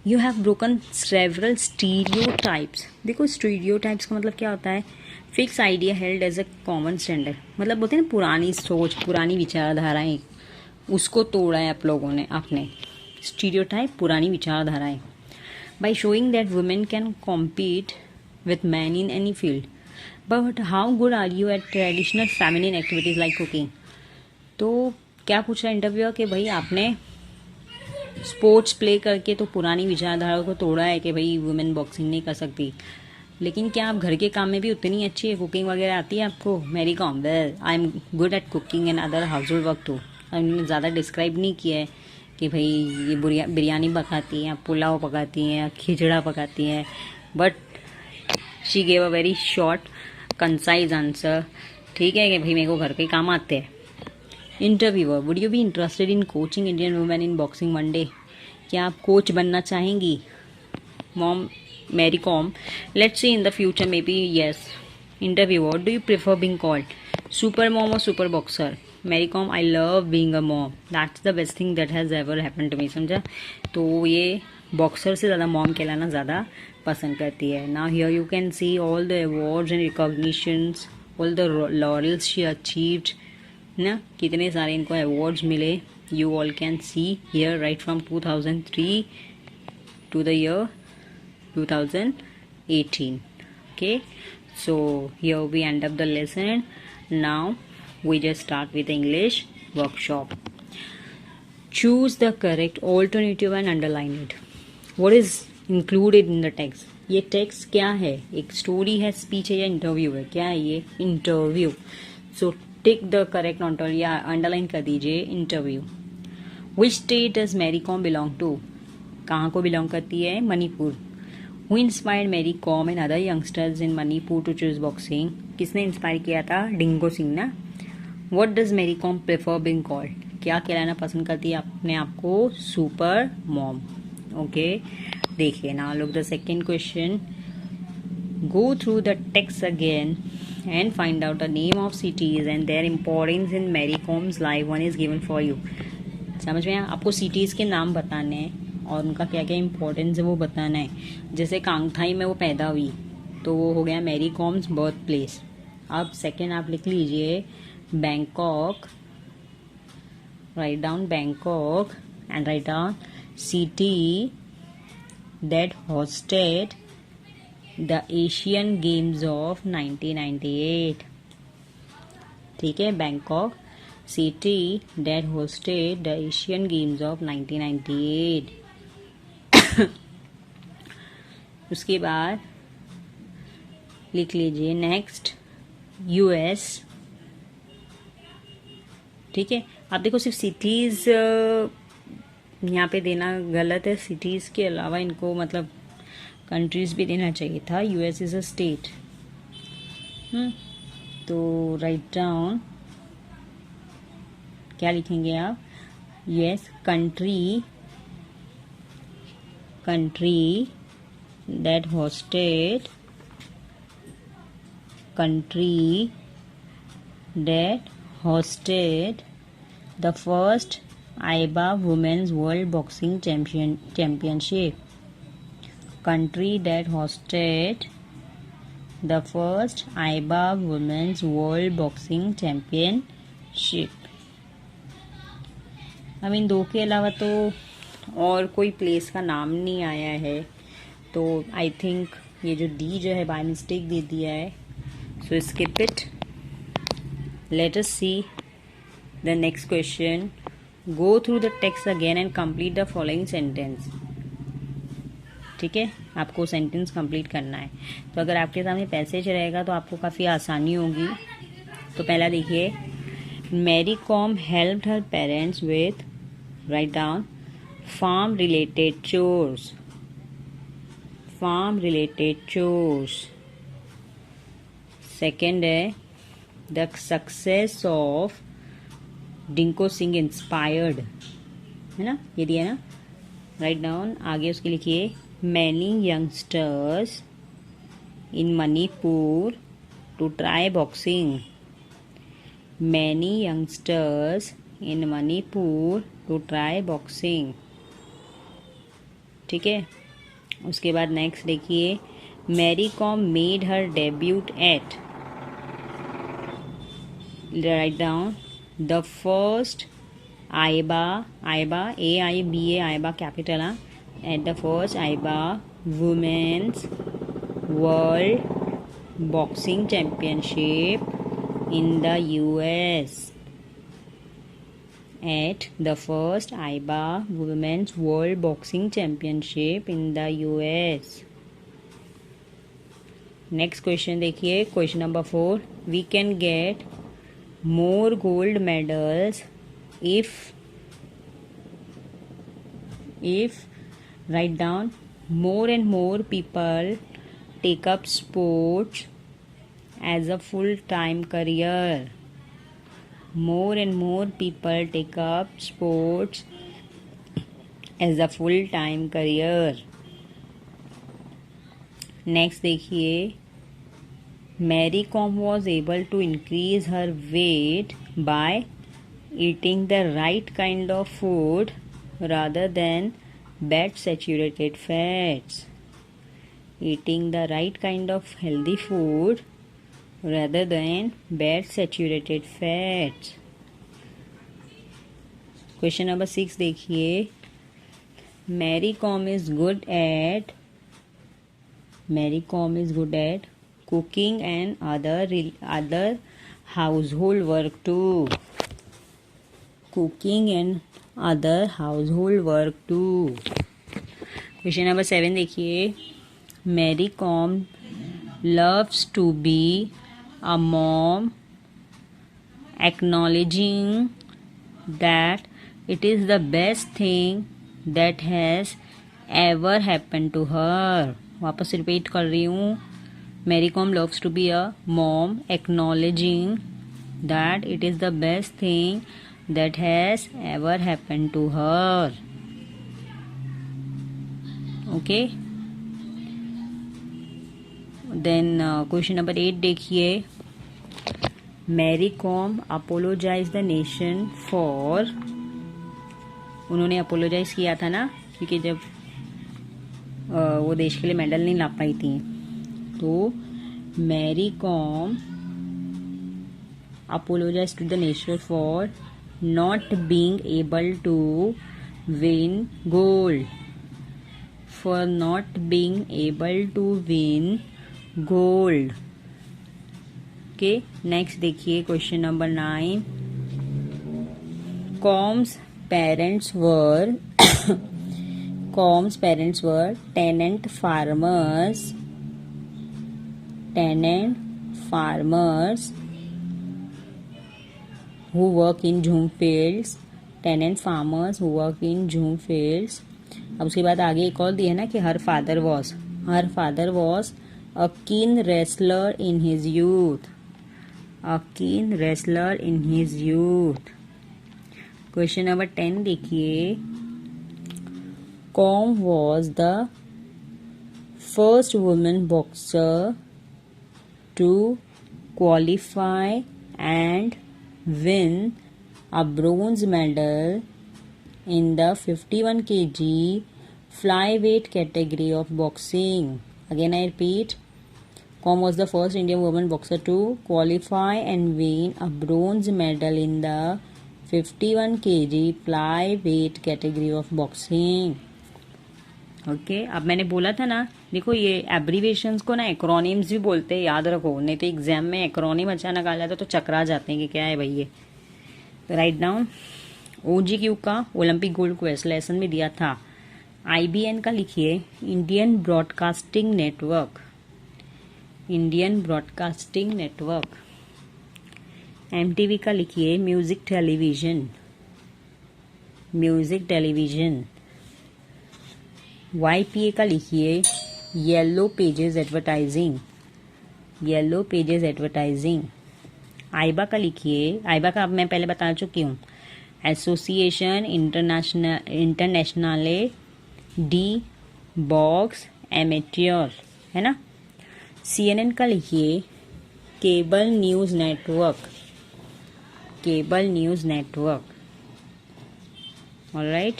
you have broken several stereotypes, देखो स्टीरियोटाइप्स का मतलब क्या होता है, fix idea held as a common standard, मतलब बोलते हैं ना पुरानी सोच, पुरानी विचारधाराएं, उसको तोड़ा है आप लोगों ने आपने, स्टीरियोटाइप पुरानी विचारधाराएं। By showing that women can compete with man in any field, but how good are you at traditional feminine activities like cooking? तो क्या पूछ रहा है इंटरव्यूअर कि भाई आपने स्पोर्ट्स प्ले करके तो पुरानी विचारधारा को तोड़ा है कि भाई वुमेन बॉक्सिंग नहीं कर सकती, लेकिन क्या आप घर के काम में भी उतनी अच्छी है, कुकिंग वगैरह आती है आपको? Mary Kom, well I am good at cooking and other household work too. उन्होंने ज़्यादा डिस्क्राइब नहीं किया है कि भाई ये बिरयानी पकाती हैं, पुलाव पकाती हैं, खिचड़ा पकाती हैं, but she gave a very short concise answer, ठीक है कि भाई मेरे को घर के काम आते हैं। Interviewer, would you be interested in coaching Indian women in boxing one day, क्या आप कोच बनना चाहेंगी? Mom Mary Kom, let's see in the future maybe yes. Interviewer, do you prefer being called super mom or super boxer? Mary Kom, I love being a mom. That's the best thing that has ever happened to me. समझा? तो ये boxer से ज़्यादा mom कहलाना ज़्यादा पसंद करती है। Now here you can see all the awards and recognitions, all the laurels she achieved, ना कितने सारे इनको awards मिले। You all can see here right from 2003 to the year 2018. Okay, so here we end up the lesson. Now we just start with the English workshop. Choose the correct alternative and underline it. What is included in the text? ये text क्या है? एक story है, speech है या interview है? क्या है ये? Interview. So tick the correct answer या अंडरलाइन कर दीजिए interview. Which state does Mary Kom belong to, कहाँ को बिलोंग करती है? Manipur. Who inspired Mary Kom and other youngsters in Manipur to choose boxing? किसने इंस्पायर किया था? डिंगो सिंह ना। What does Mary Kom prefer being called? क्या कहलाना पसंद करती है अपने आप को? Super mom. ओके, देखिए now look the second question. Go through the text again and find out the name of cities and their importance in Mary Kom's life. One is given for you. समझ में? आपको cities के नाम बताने हैं और उनका क्या क्या इम्पोर्टेंस है वो बताना है। जैसे कांगथाई में वो पैदा हुई तो वो हो गया मैरी कॉम्स बर्थ प्लेस। अब सेकेंड आप लिख लीजिए Bangkok, write down Bangkok and write down city that hosted the Asian games of 1998। ठीक है, Bangkok city that hosted the Asian Games of 1998. उसके बाद लिख लीजिए नेक्स्ट यूएस. ठीक है, आप देखो सिर्फ सिटीज यहाँ पे देना गलत है. सिटीज के अलावा इनको मतलब कंट्रीज भी देना चाहिए था. US is a state. तो राइट डाउन क्या लिखेंगे आप? US country that hosted the first IBA Women's World Boxing Championship. Country that hosted the first IBA Women's World Boxing Championship. I mean, दो के अलावा तो और कोई प्लेस का नाम नहीं आया है. तो आई थिंक ये जो डी जो है बाय मिस्टेक दे दिया है. So skip it. Let us see the next question. Go through the text again and complete the following sentence. ठीक है, आपको सेंटेंस कंप्लीट करना है. तो अगर आपके सामने पैसेज रहेगा तो आपको काफ़ी आसानी होगी. तो पहला देखिए, Mary Kom helped her parents with, write down, farm related chores. Second है, the success of Dingko Singh inspired, है ना, ये दिया ना. Write down. आगे उसके लिखिए, many youngsters in Manipur to try boxing. Many youngsters in Manipur to try boxing. ठीक है. उसके बाद नेक्स्ट देखिए, Mary Kom made her debut at, write down, the first AIBA AIBA capital, at the first AIBA women's world boxing championship in the US. At the first IBA Women's World Boxing Championship in the US. Next question देखिए, question number 4. We can get more gold medals if write down, more and more people take up sports as a full-time career. More and more people take up sports as a full-time career. Next देखिए, Mary Kom was able to increase her weight by eating the right kind of food rather than bad saturated fats. Eating the right kind of healthy food rather than bad saturated fats. Question number 6 देखिए, Mary Kom is good at cooking and other household work too. Question number 7 देखिए, Mary Kom loves to be a mom, acknowledging that it is the best thing that has ever happened to her. वापस repeat कर रही हूँ. Mary Kom loves to be a mom, acknowledging that it is the best thing that has ever happened to her. Okay. Then question number 8 देखिए, Mary Kom apologize the nation for, उन्होंने apologize किया था ना, क्योंकि जब वो देश के लिए मेडल नहीं ला पाई थी. तो Mary Kom apologize to the nation for not being able to win gold. For not being able to win gold. Okay, next देखिए question number 9. Kom's parents were Com's parents were tenant farmers who work in jhum fields. Tenant farmers who work in jhum fields. अब उसके बाद आगे एक और दिया है ना कि her father was a keen wrestler in his youth. Question number 10 देखिए. Com was the first woman boxer to qualify and win a bronze medal in the 51 kg flyweight category of boxing. Again I repeat, Com was the first Indian woman boxer to qualify and win a bronze medal in the 51 kg flyweight category of boxing. Okay अब मैंने बोला था ना, देखो ये abbreviations को ना acronyms भी बोलते हैं, याद रखो, नहीं तो एग्जाम में एक्रोनिम अचानक आ जाता तो चकरा जाते हैं कि क्या है भाई ये. तो राइट डाउन. OGQ का ओलंपिक गोल्ड क्वेस्ट लेसन में दिया था. IBN का लिखिए इंडियन ब्रॉडकास्टिंग नेटवर्क. MTV का लिखिए म्यूजिक टेलीविजन. YPA का लिखिए येलो पेजेस एडवर्टाइजिंग. आइबा का लिखिए, आइबा का अब मैं पहले बता चुकी हूँ, एसोसिएशन इंटरनेशनले डी बॉक्स एमेट्योर, है ना. CNN का लिखिए cable news network. Alright,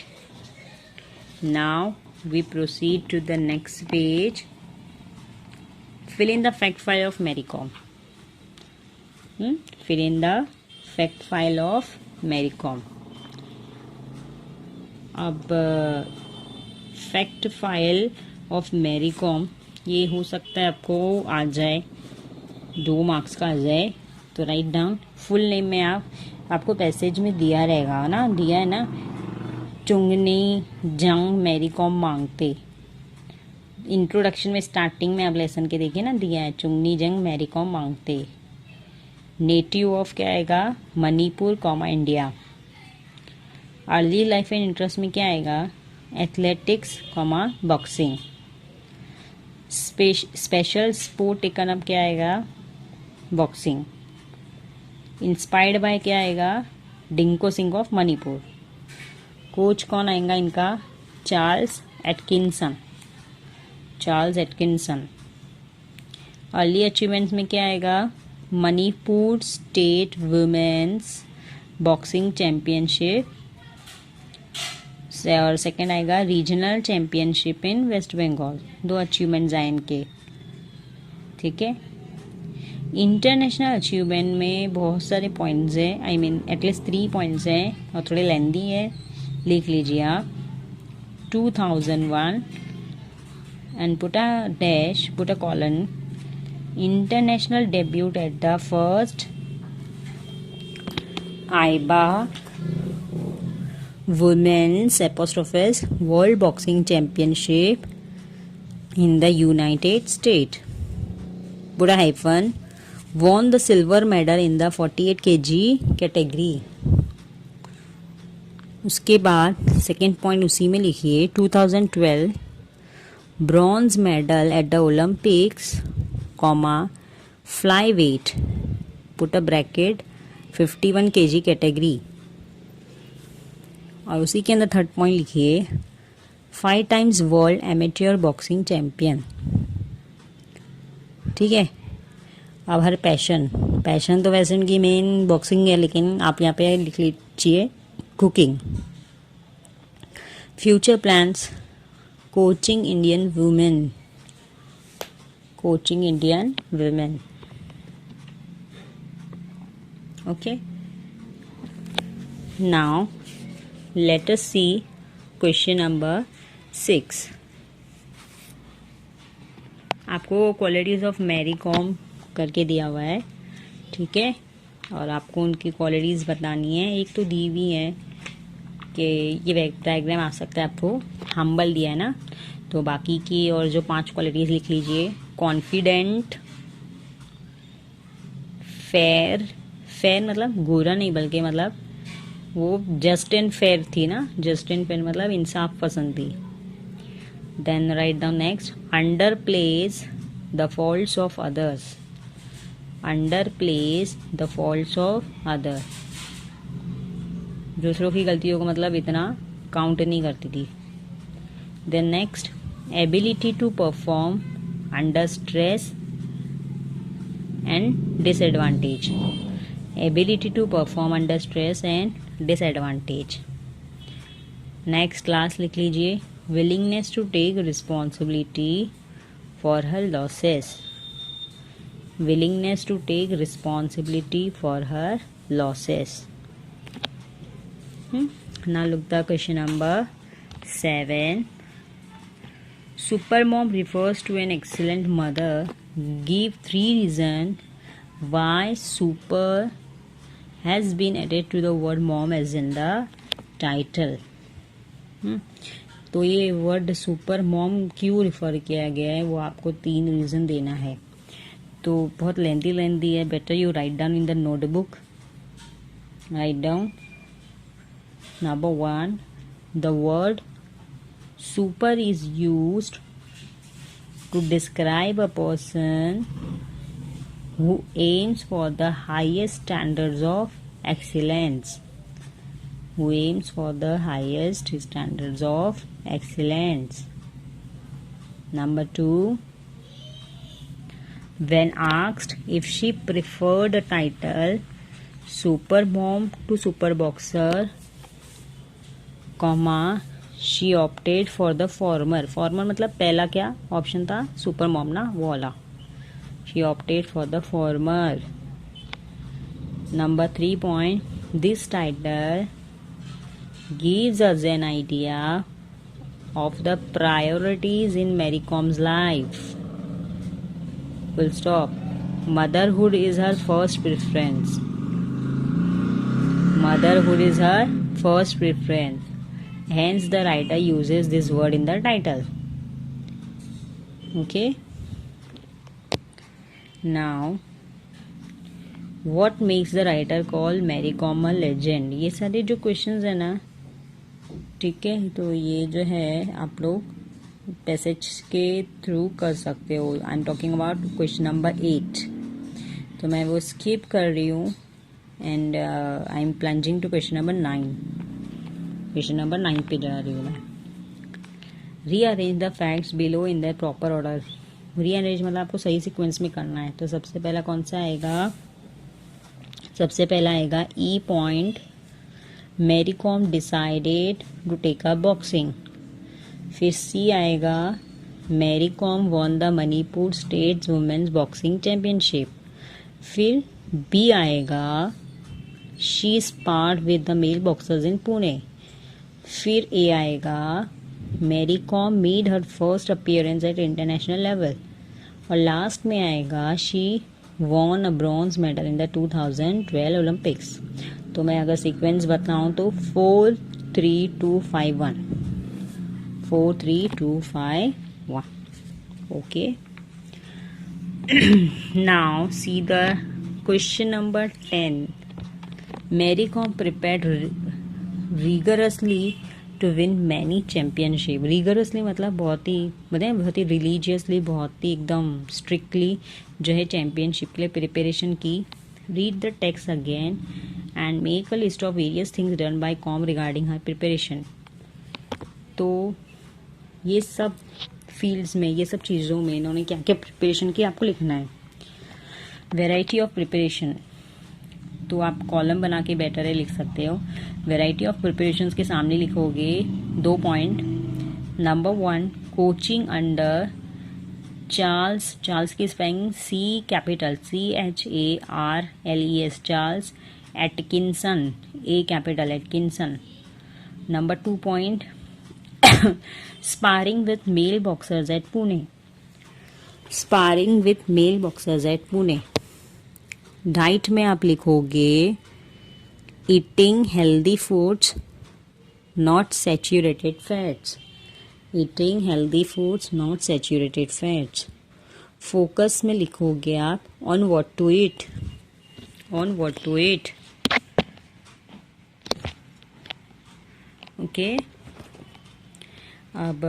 now we proceed to the next page. Fill in the fact file of Mary Kom. अब fact file of Mary Kom ये हो सकता है आपको आ जाए 2 मार्क्स का आ जाए. तो राइट डाउन. फुल नेम में आपको पैसेज में दिया है ना, चुंगनी जंग मैरी कॉम मांगते. इंट्रोडक्शन में स्टार्टिंग में आप लेसन के देखिए ना, दिया है चुंगनी जंग मैरी कॉम मांगते. नेटिव ऑफ क्या आएगा, Manipur India. Early life and interest में क्या आएगा, athletics boxing. Special sport taken up क्या आएगा, बॉक्सिंग. इंस्पायर्ड बाय क्या आएगा, डिंको सिंह ऑफ मणिपुर. कोच कौन आएगा इनका, चार्ल्स एटकिंसन. अर्ली अचीवमेंट्स में क्या आएगा, Manipur state women's boxing championship. और सेकंड आएगा regional championship in West Bengal. 2 achievements आए इनके. ठीक है. इंटरनेशनल अचीवमेंट में बहुत सारे पॉइंट्स हैं, एटलीस्ट 3 पॉइंट्स हैं और थोड़े लेंदी है, लिख लीजिए आप. 2001 and put a colon. International debut at the first IBA Women's World Boxing Championship in the United States. Put a hyphen. Won the silver medal in the 48 kg category. उसके बाद second point उसी में लिखिए 2012 bronze medal at the Olympics fly weight put a bracket 51 kg category. और उसी के अंदर third point लिखिए 5 times world amateur boxing champion. ठीक है. अब हर पैशन तो वैसे उनकी मेन बॉक्सिंग है, लेकिन आप यहाँ पे लिख लीजिए cooking. Future plans coaching Indian women. Okay. Now let us see question number 6. आपको क्वालिटीज ऑफ मैरी कॉम करके दिया हुआ है. ठीक है. और आपको उनकी क्वालिटीज़ बतानी है. एक तो दी हुई है कि ये डायग्राम आ सकता है आपको, हम्बल दिया है ना, तो बाकी की और जो 5 क्वालिटीज लिख लीजिए। कॉन्फिडेंट, फेयर, फेयर मतलब गोरा नहीं बल्कि मतलब वो जस्ट एंड फेयर थी ना, जस्ट एंड फेयर मतलब इंसाफ पसंद थी। Then write down next, under place the faults of others, under place the faults of other, दूसरों की गलतियों को मतलब इतना काउंट नहीं करती थी। Then next, ability to perform under stress and disadvantage, ability to perform under stress and disadvantage. Next class लिख लीजिए, willingness to take responsibility for her losses, willingness to take responsibility for her losses. Now look the question number 7. Supermom refers to an excellent mother. Give 3 reasons why super has been added to the word mom as in the title. तो ये word super mom क्यों refer किया गया है वो आपको 3 reason देना है। तो बहुत लेंदी है, better you write down in the notebook. Write down number 1, the word super is used to describe a person who aims for the highest standards of excellence, who aims for the highest standards of excellence. Number 2, when asked if she preferred the title super mom to super boxer, comma, she opted for the former, former मतलब पहला क्या option था, super mom ना वो वाला, she opted for the former. Number 3 point, this title gives us an idea of the priorities in Mary Com's life. Full stop. Motherhood is her first preference. Motherhood is her first preference. Hence the writer uses this word in the title. Okay. Now, what makes the writer call Mary Com a legend? ये सारे जो questions है ना, ठीक है, तो ये जो है आप लोग पैसेज के थ्रू कर सकते हो। I am talking about question number 8, तो मैं वो स्किप कर रही हूँ and I am plunging to question number 9। Question number 9 पे जा रही हूँ मैं। Rearrange the facts below in the proper order. Rearrange मतलब आपको सही सीक्वेंस में करना है। तो सबसे पहला कौन सा आएगा, सबसे पहला आएगा E point, Mary Kom decided to take up boxing. फिर सी आएगा, Mary Kom won the Manipur state women's boxing championship. फिर बी आएगा, she sparred with the male boxers in Pune. फिर ए आएगा, Mary Kom made her first appearance at international level. और last में आएगा, she won a bronze medal in the 2012 Olympics. तो मैं अगर सीक्वेंस बताऊं तो 4 3 2 5 1, 4 3 2 5 1. Okay. Now see the question number 10. Mary Kom prepared rigorously to win many championship. Rigorously मतलब बहुत ही रिलीजियसली, बहुत ही एकदम स्ट्रिक्टली जो है चैंपियनशिप के लिए प्रिपरेशन की। Read the text again and make a list of various things done by Com regarding her preparation. तो ये सब फील्ड्स में, ये सब चीज़ों में इन्होंने क्या क्या प्रिपरेशन की आपको लिखना है। वेराइटी ऑफ प्रिपरेशन, तो आप कॉलम बना के बेटर है लिख सकते हो। वेराइटी ऑफ प्रिपरेशन के सामने लिखोगे 2 point. Number 1, coaching under Charles, Charles की spelling C capital CHARLES, Charles Atkinson, A capital Atkinson. Number 2 point, sparring with male boxers at Pune, sparring with male boxers at Pune. Diet में आप लिखोगे eating healthy foods not saturated fats. Eating healthy foods, not saturated fats. Focus में लिखोगे आप on what to eat. On what to eat. Okay. अब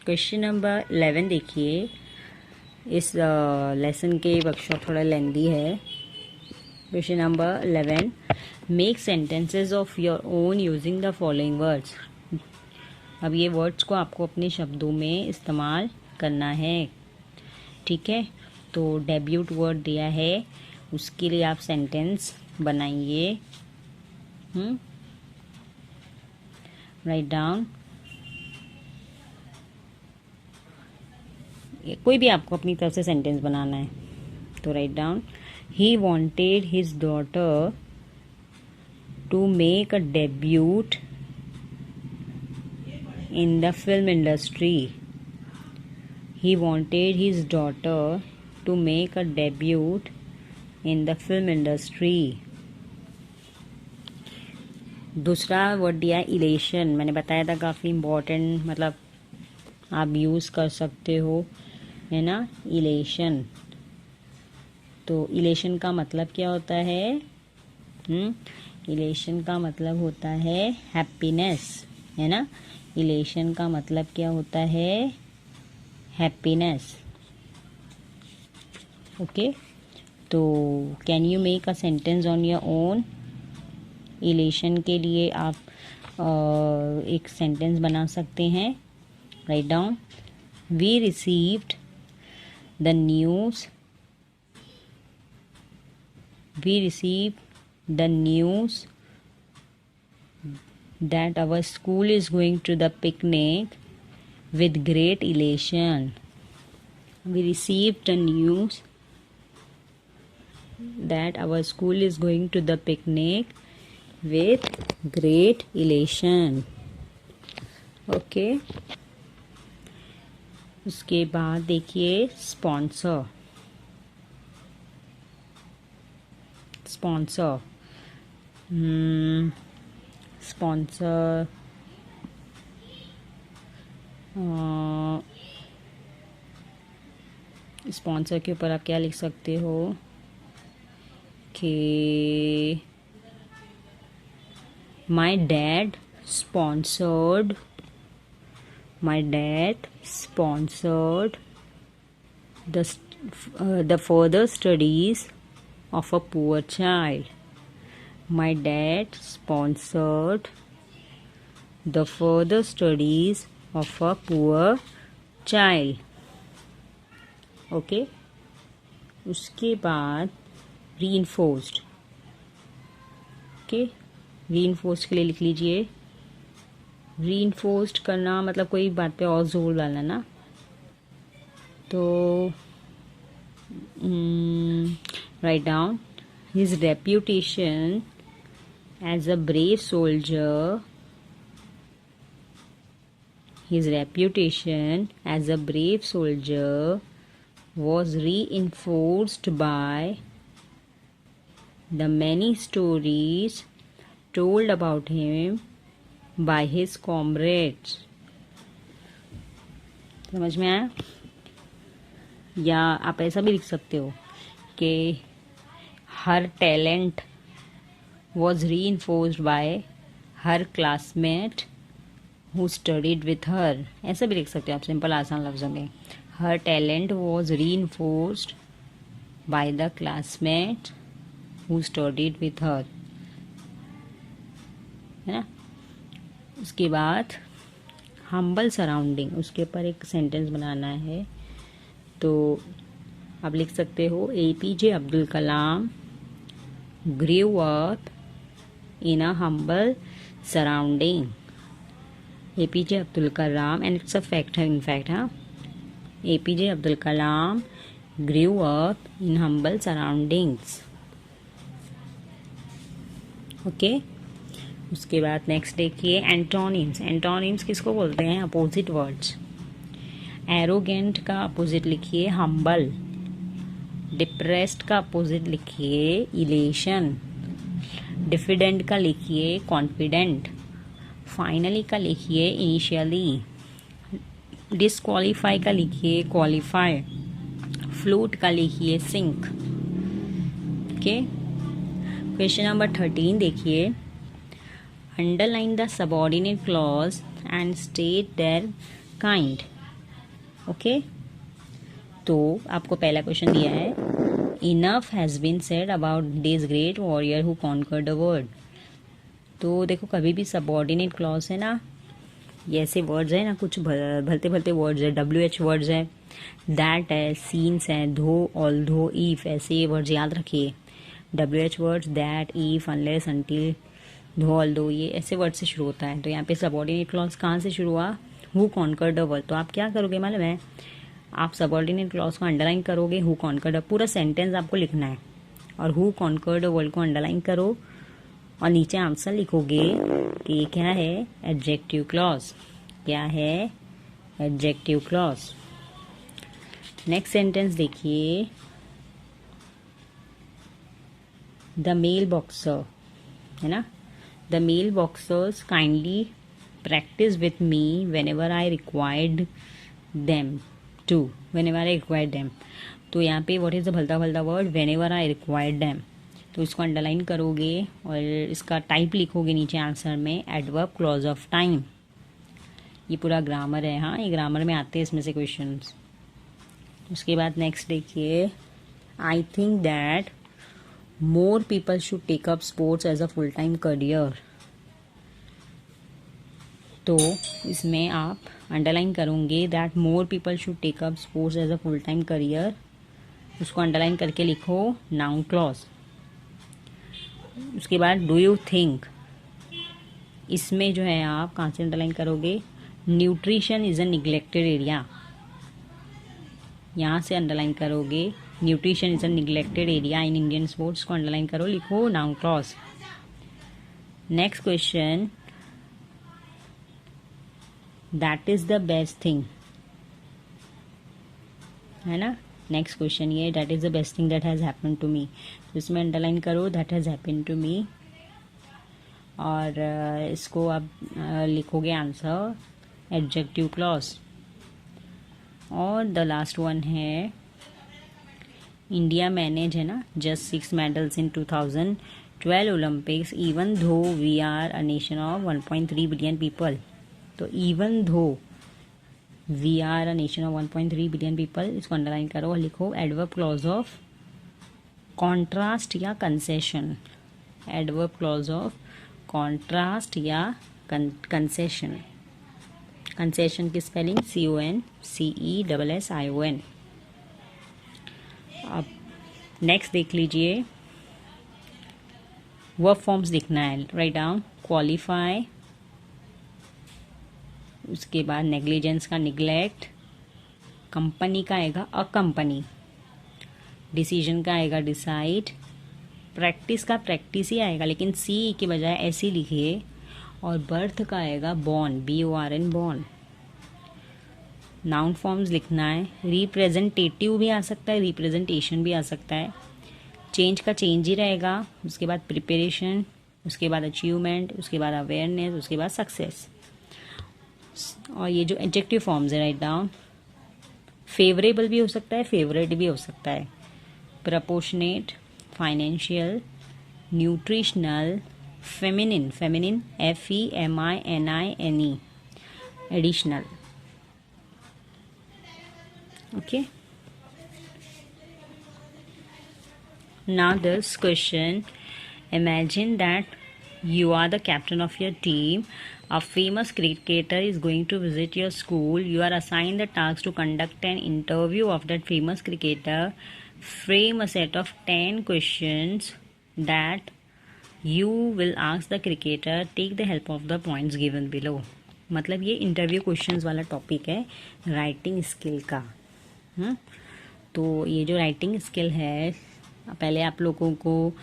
question number 11 देखिए. इस lesson के वर्कशॉप थोड़ा लेंदी है. Question number 11. Make sentences of your own using the following words. अब ये वर्ड्स को आपको अपने शब्दों में इस्तेमाल करना है. ठीक है. तो डेब्यूट वर्ड दिया है, उसके लिए आप सेंटेंस बनाइए. Write down. कोई भी आपको अपनी तरफ से सेंटेंस बनाना है तो write down. He wanted his daughter to make a debut in the film industry. He wanted his daughter to make a debut in the film industry. दूसरा वर्ड दिया इलेशन. मैंने बताया था काफ़ी इम्पोर्टेंट, मतलब आप यूज़ कर सकते हो, है ना. इलेशन. तो इलेशन का मतलब क्या होता है? इलेशन का मतलब होता है हैप्पीनेस, है ना. इलेशन का मतलब क्या होता है? हैप्पीनेस. ओके. तो can you make a sentence on your own. Elation के लिए आप एक सेंटेंस बना सकते हैं. Right down. We received the news. We received the news that our school is going to the picnic with great elation. We received the news that our school is going to the picnic with great elation. Okay. उसके बाद देखिए sponsor. Sponsor. Sponsor sponsor के ऊपर आप क्या लिख सकते हो कि my dad sponsored the further studies of a poor child. My dad sponsored the further studies of a poor child. Okay. उसके बाद reinforced. Okay. reinforced के लिए लिख लीजिए. reinforced करना मतलब कोई बात पे और जोर डालना ना. तो write down his reputation as a brave soldier. His reputation as a brave soldier was reinforced by the many stories told about him by his comrades. समझ में आया? या आप ऐसा भी लिख सकते हो कि her talent was reinforced by her classmate who studied with her. ऐसा भी लिख सकते हो आप सिंपल आसान लफ्ज़ों में. Her talent was reinforced by the classmate who studied with her. है ना. उसके बाद हम्बल सराउंडिंग, उसके ऊपर एक सेंटेंस बनाना है. तो आप लिख सकते हो APJ Abdul Kalam grew up in a humble surrounding. APJ Abdul Kalam, and it's a fact, in fact, APJ Abdul Kalam grew up in humble surroundings. Okay. उसके बाद नेक्स्ट देखिए एंटोनिम्स. एंटोनिम्स किसको बोलते हैं? Opposite words. एरोगेंट का opposite लिखिए humble. Depressed का opposite लिखिए इलेशन. डिफिडेंट का लिखिए कॉन्फिडेंट. फाइनली का लिखिए इनिशियली, डिसक्वालीफाई का लिखिए क्वालिफाई, फ्लूट का लिखिए सिंक। ओके, क्वेश्चन नंबर 13 देखिए, underline the subordinate clause and state their kind. Okay, तो आपको पहला क्वेश्चन दिया है, enough has been said about this great warrior who conquered the world. तो देखो कभी भी सबऑर्डिनेट क्लॉज है ना, ये ऐसे वर्ड्स है ना, कुछ भलते भलते वर्ड्स है, WH वर्ड्स है, दैट है, सीन्स है, धो, ऑल्दो, इफ, ऐसे ये वर्ड्स याद रखिए। WH words that, if, unless, until, धो, ऑल्दो, ये ऐसे वर्ड से शुरू होता है। तो यहाँ पे सबऑर्डिनेट क्लॉज कहाँ से शुरू हुआ, हु कॉन्कर्ड द वर्ल्ड। तो आप क्या करोगे मालूम है, आप सबऑर्डिनेट क्लॉज को अंडरलाइन करोगे, हु कॉन्कर्ड, पूरा सेंटेंस आपको लिखना है, और हु कॉन्कर्ड द वर्ल्ड को अंडरलाइन करो, और नीचे आंसर लिखोगे कि ये क्या है, एडजेक्टिव क्लॉज। क्या है, एडजेक्टिव क्लॉज। नेक्स्ट सेंटेंस देखिए, द मेल बॉक्सर, है ना, the male boxers kindly practise with me whenever I required them to, whenever I required them. तो यहाँ पे व्हाट इज द भलता भलता word, whenever I required them. तो इसको अंडरलाइन करोगे और इसका टाइप लिखोगे नीचे आंसर में, एडवर्ब क्लॉज ऑफ टाइम। ये पूरा ग्रामर है, हाँ, ये ग्रामर में आते हैं इसमें से क्वेश्चंस। उसके बाद नेक्स्ट देखिए, I think that more people should take up sports as a full time career. तो इसमें आप अंडरलाइन करोगे that more people should take up sports as a full time career. उसको अंडरलाइन करके लिखो नाउन क्लॉज। उसके बाद डू यू थिंक, इसमें जो है आप कहाँ से अंडरलाइन करोगे, nutrition is a neglected area, यहाँ से अंडरलाइन करोगे, nutrition is a neglected area in Indian sports को अंडरलाइन करो, लिखो noun clause. Next question, that is the best thing, है ना। नेक्स्ट क्वेश्चन ये, that is the best thing that has happened to me. तो इसमें underline करो that has happened to me, और इसको आप लिखोगे आंसर, एडजेक्टिव क्लॉज। और द लास्ट वन है, इंडिया मैनेज, है ना, just 6 medals in 2012 Olympics even though we are a nation of 1.3 billion people. तो even though we are a nation of 1.3 billion people, इसको अंडरलाइन करो और लिखो adverb clause of contrast या concession. Adverb clause of contrast या concession. Concession की spelling CONCESSION। अब next देख लीजिए, वर्ब फॉर्म्स लिखना है, राइट डाउन, क्वालिफाई, उसके बाद नेग्लिजेंस का निग्लेक्ट, कंपनी का आएगा अ कंपनी, डिसीजन का आएगा डिसाइड, प्रैक्टिस का प्रैक्टिस ही आएगा लेकिन सी के बजाय ऐसे लिखिए, और बर्थ का आएगा born, BORN born. Noun forms लिखना है, रिप्रेजेंटेटिव भी आ सकता है, रिप्रेजेंटेशन भी आ सकता है, चेंज का चेंज ही रहेगा, उसके बाद प्रिपरेशन, उसके बाद अचीवमेंट, उसके बाद अवेयरनेस, उसके बाद सक्सेस। और ये जो एडजेक्टिव फॉर्म्स है, राइट डाउन, फेवरेबल भी हो सकता है, फेवरेट भी हो सकता है, proportionate, financial, nutritional, feminine, feminine FEMININE, additional. Okay. Now this question, imagine that you are the captain of your team. A famous cricketer is going to visit your school. You are assigned the task to conduct an interview of that famous cricketer. Frame a set of 10 questions that you will ask the cricketer. Take the help of the points given below. मतलब ये interview questions वाला topic है writing skill का। तो ये जो writing skill है, पहले आप लोगों को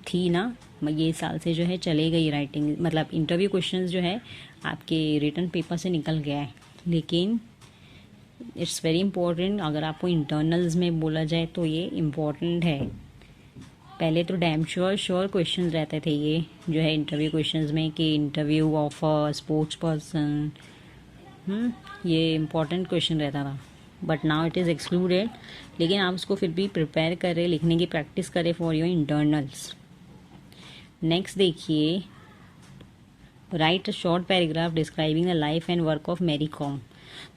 थी ना, ये साल से जो है चले गई राइटिंग, मतलब इंटरव्यू क्वेश्चंस जो है आपके रिटन पेपर से निकल गया है, लेकिन इट्स वेरी इंपॉर्टेंट। अगर आपको इंटरनल्स में बोला जाए तो ये इम्पोर्टेंट है, पहले तो डैम श्योर क्वेश्चन रहते थे ये जो है इंटरव्यू क्वेश्चंस में कि interview of a sports person, ये इम्पोर्टेंट क्वेश्चन रहता था, but now it is excluded. लेकिन आप उसको फिर भी प्रिपेयर करें, लिखने की प्रैक्टिस करें फॉर योर इंटरनल्स। नेक्स्ट देखिए, write a short paragraph describing the life and work of Mary Kom.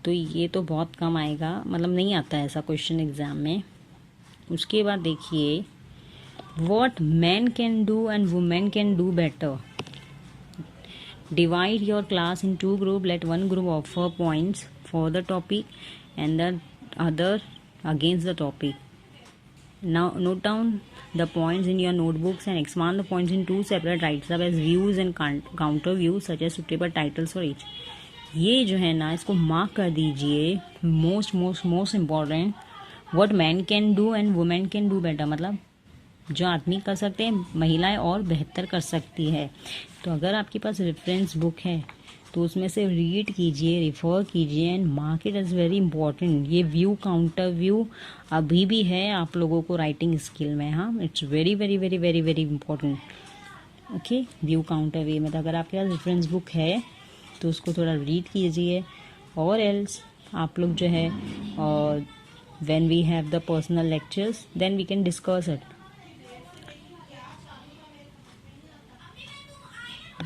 तो ये तो बहुत कम आएगा, मतलब नहीं आता है ऐसा क्वेश्चन एग्जाम में। उसके बाद देखिए, what man can do and women can do better. Divide your class in two groups. Let one group offer points for the topic and the other against the topic. Now note down the points in your notebooks and expand the points in two separate write-ups as views and counter views such as suitable titles for each. ये जो है ना, इसको mark कर दीजिए। Most important, what man can do and women can do better, मतलब जो आदमी कर सकते हैं महिलाएं और बेहतर कर सकती है। तो अगर आपके पास रेफरेंस बुक है तो उसमें से रीड कीजिए, रिफर कीजिए and mark it is very important. ये व्यू काउंटर व्यू अभी भी है आप लोगों को राइटिंग स्किल में, हाँ, it's very very very very very important. Okay, view counter view मतलब अगर आपके पास रेफरेंस बुक है तो उसको थोड़ा रीड कीजिए, और एल्स आप लोग जो है और when we have the personal lectures then we can discuss it.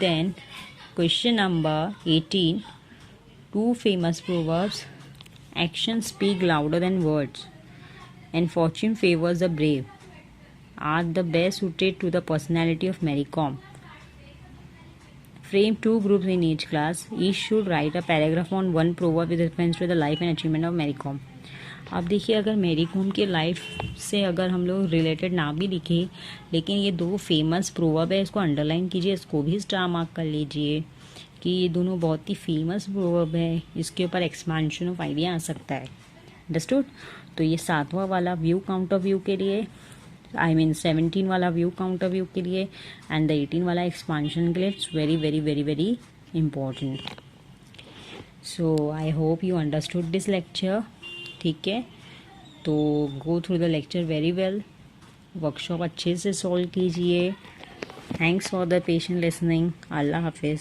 Then question number 18, two famous proverbs, actions speak louder than words and fortune favors the brave, are the best suited to the personality of Mary Kom. Frame two groups in each class. Each should write a paragraph on one proverb with reference to the life and achievement of Mary Kom. अब देखिए, अगर Mary com की life से अगर हम लोग related ना भी लिखे, लेकिन ये दो फेमस प्रोवर्ब है, इसको अंडरलाइन कीजिए, इसको भी स्टार मार्क कर लीजिए कि ये दोनों बहुत ही फेमस प्रोवर्ब है, इसके ऊपर एक्सपांशन ऑफ आइडिया आ सकता है। अंडरस्टूड? तो ये 7वां वाला व्यू काउंटर व्यू के लिए, 17 वाला व्यू काउंटर व्यू के लिए एंड द 18 वाला एक्सपांशन के लिए, it's very very very very important. So I hope you understood this lecture. ठीक है, तो go through the lecture very well, workshop अच्छे से सॉल्व कीजिए। Thanks for the patient listening. अल्लाह हाफिज़।